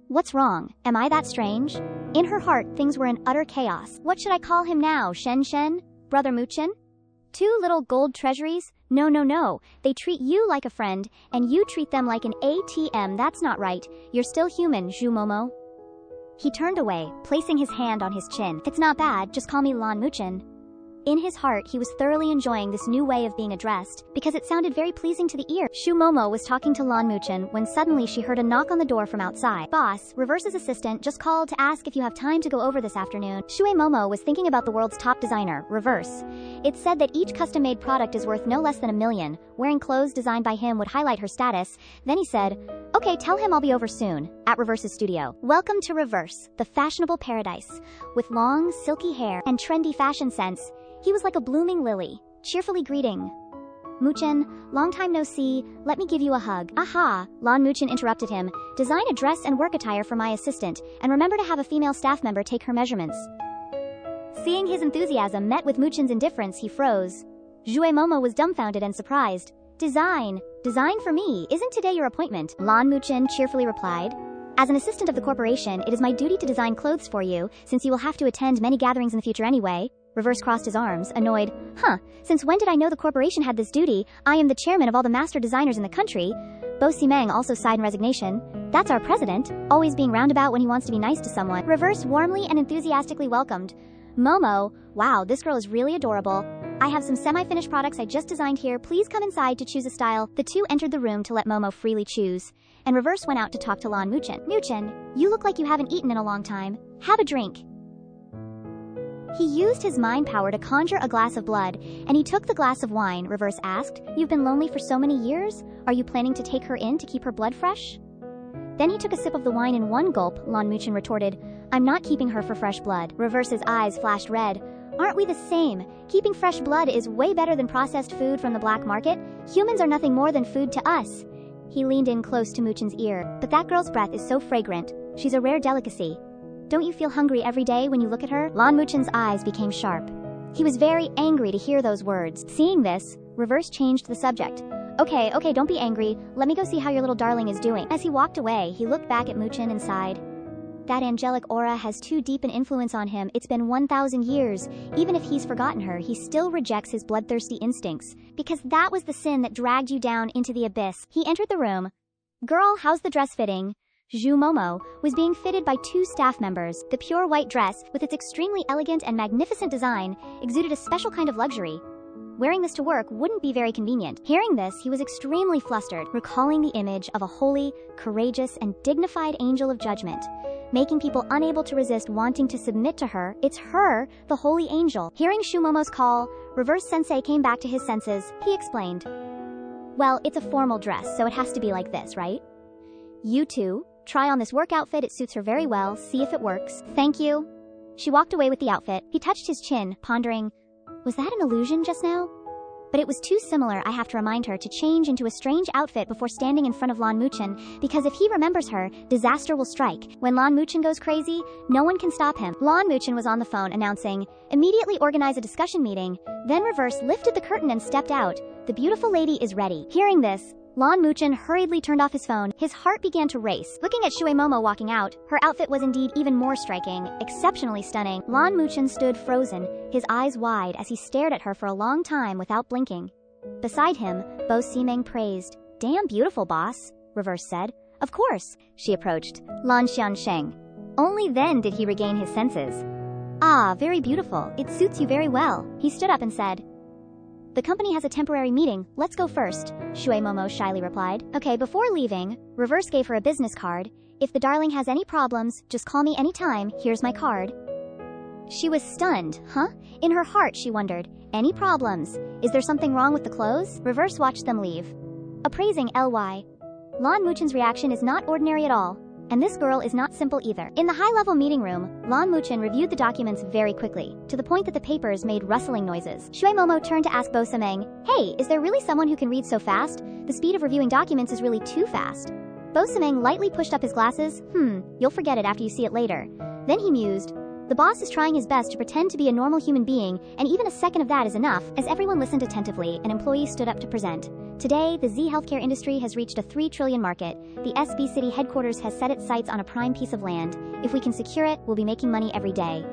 "What's wrong? Am I that strange?" In her heart, things were in utter chaos. What should I call him now? Shen Shen? Brother Muchen? 2 little gold treasuries? No, no, no. They treat you like a friend, and you treat them like an ATM. That's not right. You're still human, Zhu Momo. He turned away, placing his hand on his chin. It's not bad, just call me Lan Muchen. In his heart, he was thoroughly enjoying this new way of being addressed, because it sounded very pleasing to the ear. Zhu Momo was talking to Lan Muchen when suddenly she heard a knock on the door from outside. Boss, Reverse's assistant, just called to ask if you have time to go over this afternoon. Shui Momo was thinking about the world's top designer, Reverse. It said that each custom-made product is worth no less than $1 million. Wearing clothes designed by him would highlight her status. Then he said, "Okay, tell him I'll be over soon, at Reverse's studio." Welcome to Reverse, the fashionable paradise. With long, silky hair and trendy fashion sense, he was like a blooming lily, cheerfully greeting. "Muchen, long time no see, let me give you a hug." "Aha," Lan Muchen interrupted him. "Design a dress and work attire for my assistant, and remember to have a female staff member take her measurements." Seeing his enthusiasm met with Muchen's indifference, he froze. Zhu Momo was dumbfounded and surprised. Design for me, isn't today your appointment?" Lan Muchen cheerfully replied. "As an assistant of the corporation, it is my duty to design clothes for you, since you will have to attend many gatherings in the future anyway." Reverse crossed his arms, annoyed. Since when did I know the corporation had this duty? I am the chairman of all the master designers in the country." Bo Ximeng also sighed in resignation. "That's our president, always being roundabout when he wants to be nice to someone." Reverse warmly and enthusiastically welcomed. "Momo, wow, this girl is really adorable. I have some semi-finished products I just designed here. Please come inside to choose a style." The two entered the room to let Momo freely choose, and Reverse went out to talk to Lan Muchen. "Muchen, you look like you haven't eaten in a long time. Have a drink." He used his mind power to conjure a glass of blood, and he took the glass of wine. Reverse asked, "You've been lonely for so many years? Are you planning to take her in to keep her blood fresh?" Then he took a sip of the wine in one gulp. Lan Muchen retorted, "I'm not keeping her for fresh blood." Reverse's eyes flashed red. "Aren't we the same? Keeping fresh blood is way better than processed food from the black market. Humans are nothing more than food to us." He leaned in close to Muchen's ear. "But that girl's breath is so fragrant. She's a rare delicacy. Don't you feel hungry every day when you look at her?" Lan Muchen's eyes became sharp. He was very angry to hear those words. Seeing this, Reverse changed the subject. Okay, don't be angry. Let me go see how your little darling is doing." As he walked away, he looked back at Muchen and sighed. That angelic aura has too deep an influence on him. It's been 1,000 years. Even if he's forgotten her, he still rejects his bloodthirsty instincts. Because that was the sin that dragged you down into the abyss. He entered the room. "Girl, how's the dress fitting?" Zhu Momo was being fitted by 2 staff members. The pure white dress, with its extremely elegant and magnificent design, exuded a special kind of luxury. Wearing this to work wouldn't be very convenient. Hearing this, he was extremely flustered, recalling the image of a holy, courageous, and dignified angel of judgment, making people unable to resist wanting to submit to her. It's her, the holy angel. Hearing Zhu Momo's call, Reverse Sensei came back to his senses. He explained, "Well, it's a formal dress, so it has to be like this, right? You two, try on this work outfit, it suits her very well, see if it works." "Thank you." She walked away with the outfit. He touched his chin, pondering, was that an illusion just now? But it was too similar, I have to remind her, to change into a strange outfit before standing in front of Lan Muchen, because if he remembers her, disaster will strike. When Lan Muchen goes crazy, no one can stop him. Lan Muchen was on the phone announcing, "Immediately organize a discussion meeting." Then Reverse lifted the curtain and stepped out. "The beautiful lady is ready." Hearing this, Lan Muchen hurriedly turned off his phone. His heart began to race. Looking at Shui Momo walking out, her outfit was indeed even more striking, exceptionally stunning. Lan Muchen stood frozen, his eyes wide as he stared at her for a long time without blinking. Beside him, Bo Ximeng praised. "Damn beautiful, boss," Reverse said. "Of course." She approached. Lan Xiansheng. Only then did he regain his senses. "Ah, very beautiful. It suits you very well." He stood up and said, "The company has a temporary meeting. Let's go first," Shui Momo shyly replied. "Okay." Before leaving, Reverse gave her a business card. "If the darling has any problems, just call me anytime. Here's my card." She was stunned. In her heart, she wondered, any problems? Is there something wrong with the clothes? Reverse watched them leave. Appraising LY. Lan Muchen's reaction is not ordinary at all. And this girl is not simple either. In the high-level meeting room, Lan Muchen reviewed the documents very quickly, to the point that the papers made rustling noises. Shui Momo turned to ask Bo Ximeng, "Hey, is there really someone who can read so fast? The speed of reviewing documents is really too fast." Bo Ximeng lightly pushed up his glasses. You'll forget it after you see it later." Then he mused, The boss is trying his best to pretend to be a normal human being, and even a second of that is enough. As everyone listened attentively, an employee stood up to present. Today, the Z healthcare industry has reached a 3 trillion market. The SB City headquarters has set its sights on a prime piece of land. If we can secure it, we'll be making money every day.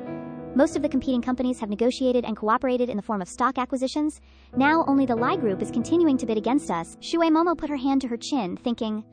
Most of the competing companies have negotiated and cooperated in the form of stock acquisitions. Now only the Lai Group is continuing to bid against us. Shui Momo put her hand to her chin, thinking,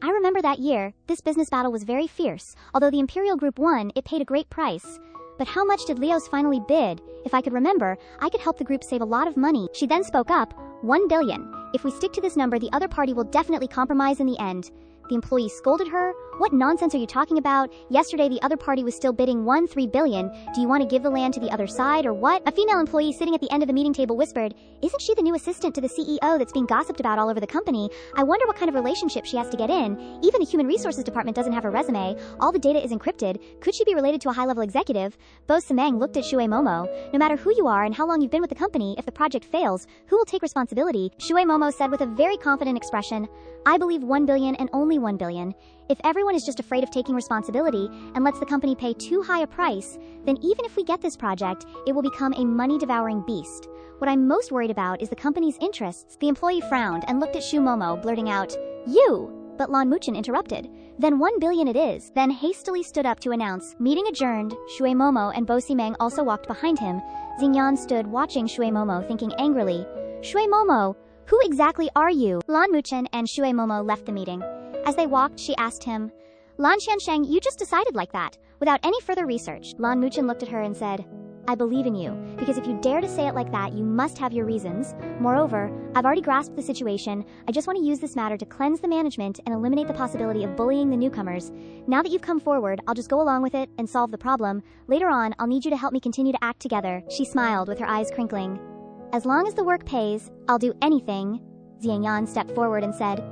I remember that year. This business battle was very fierce. Although the Imperial Group won, it paid a great price. But how much did Leos finally bid? If I could remember, I could help the group save a lot of money. She then spoke up, 1 billion. If we stick to this number, the other party will definitely compromise in the end. The employee scolded her. What nonsense are you talking about? Yesterday the other party was still bidding 3 billion. Do you want to give the land to the other side or what? A female employee sitting at the end of the meeting table whispered, Isn't she the new assistant to the CEO that's being gossiped about all over the company? I wonder what kind of relationship she has to get in. Even the human resources department doesn't have her resume. All the data is encrypted. Could she be related to a high-level executive? Bo Samang looked at Shui Momo. No matter who you are and how long you've been with the company, if the project fails, who will take responsibility? Shui Momo said with a very confident expression, I believe 1 billion and only 1 billion. If everyone is just afraid of taking responsibility and lets the company pay too high a price, then even if we get this project, it will become a money-devouring beast. What I'm most worried about is the company's interests. The employee frowned and looked at Shu Momo, blurting out, You! But Lan Muchen interrupted. Then 1 billion it is, then hastily stood up to announce, meeting adjourned. Shui Momo and Bo Simeng also walked behind him. Xingyan stood watching Shui Momo, thinking angrily, Shui Momo, who exactly are you? Lan Muchen and Shui Momo left the meeting. As they walked, she asked him, Lan Xiansheng, you just decided like that, without any further research. Lan Muchen looked at her and said, I believe in you, because if you dare to say it like that, you must have your reasons. Moreover, I've already grasped the situation. I just want to use this matter to cleanse the management and eliminate the possibility of bullying the newcomers. Now that you've come forward, I'll just go along with it and solve the problem. Later on, I'll need you to help me continue to act together. She smiled with her eyes crinkling. As long as the work pays, I'll do anything. Xiangyan stepped forward and said,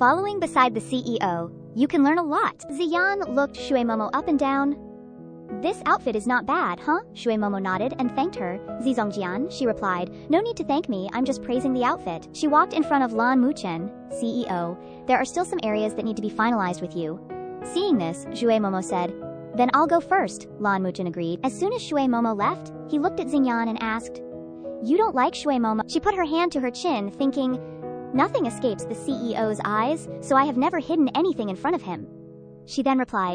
Following beside the CEO, you can learn a lot. Xiyan looked Shui Momo up and down. This outfit is not bad, huh? Shui Momo nodded and thanked her. Zizongjian, she replied, No need to thank me, I'm just praising the outfit. She walked in front of Lan Muchen, CEO. There are still some areas that need to be finalized with you. Seeing this, Shui Momo said, Then I'll go first, Lan Muchen agreed. As soon as Shui Momo left, he looked at Xingyan and asked, You don't like Shui Momo? She put her hand to her chin, thinking, Nothing escapes the CEO's eyes, so I have never hidden anything in front of him. She then replied,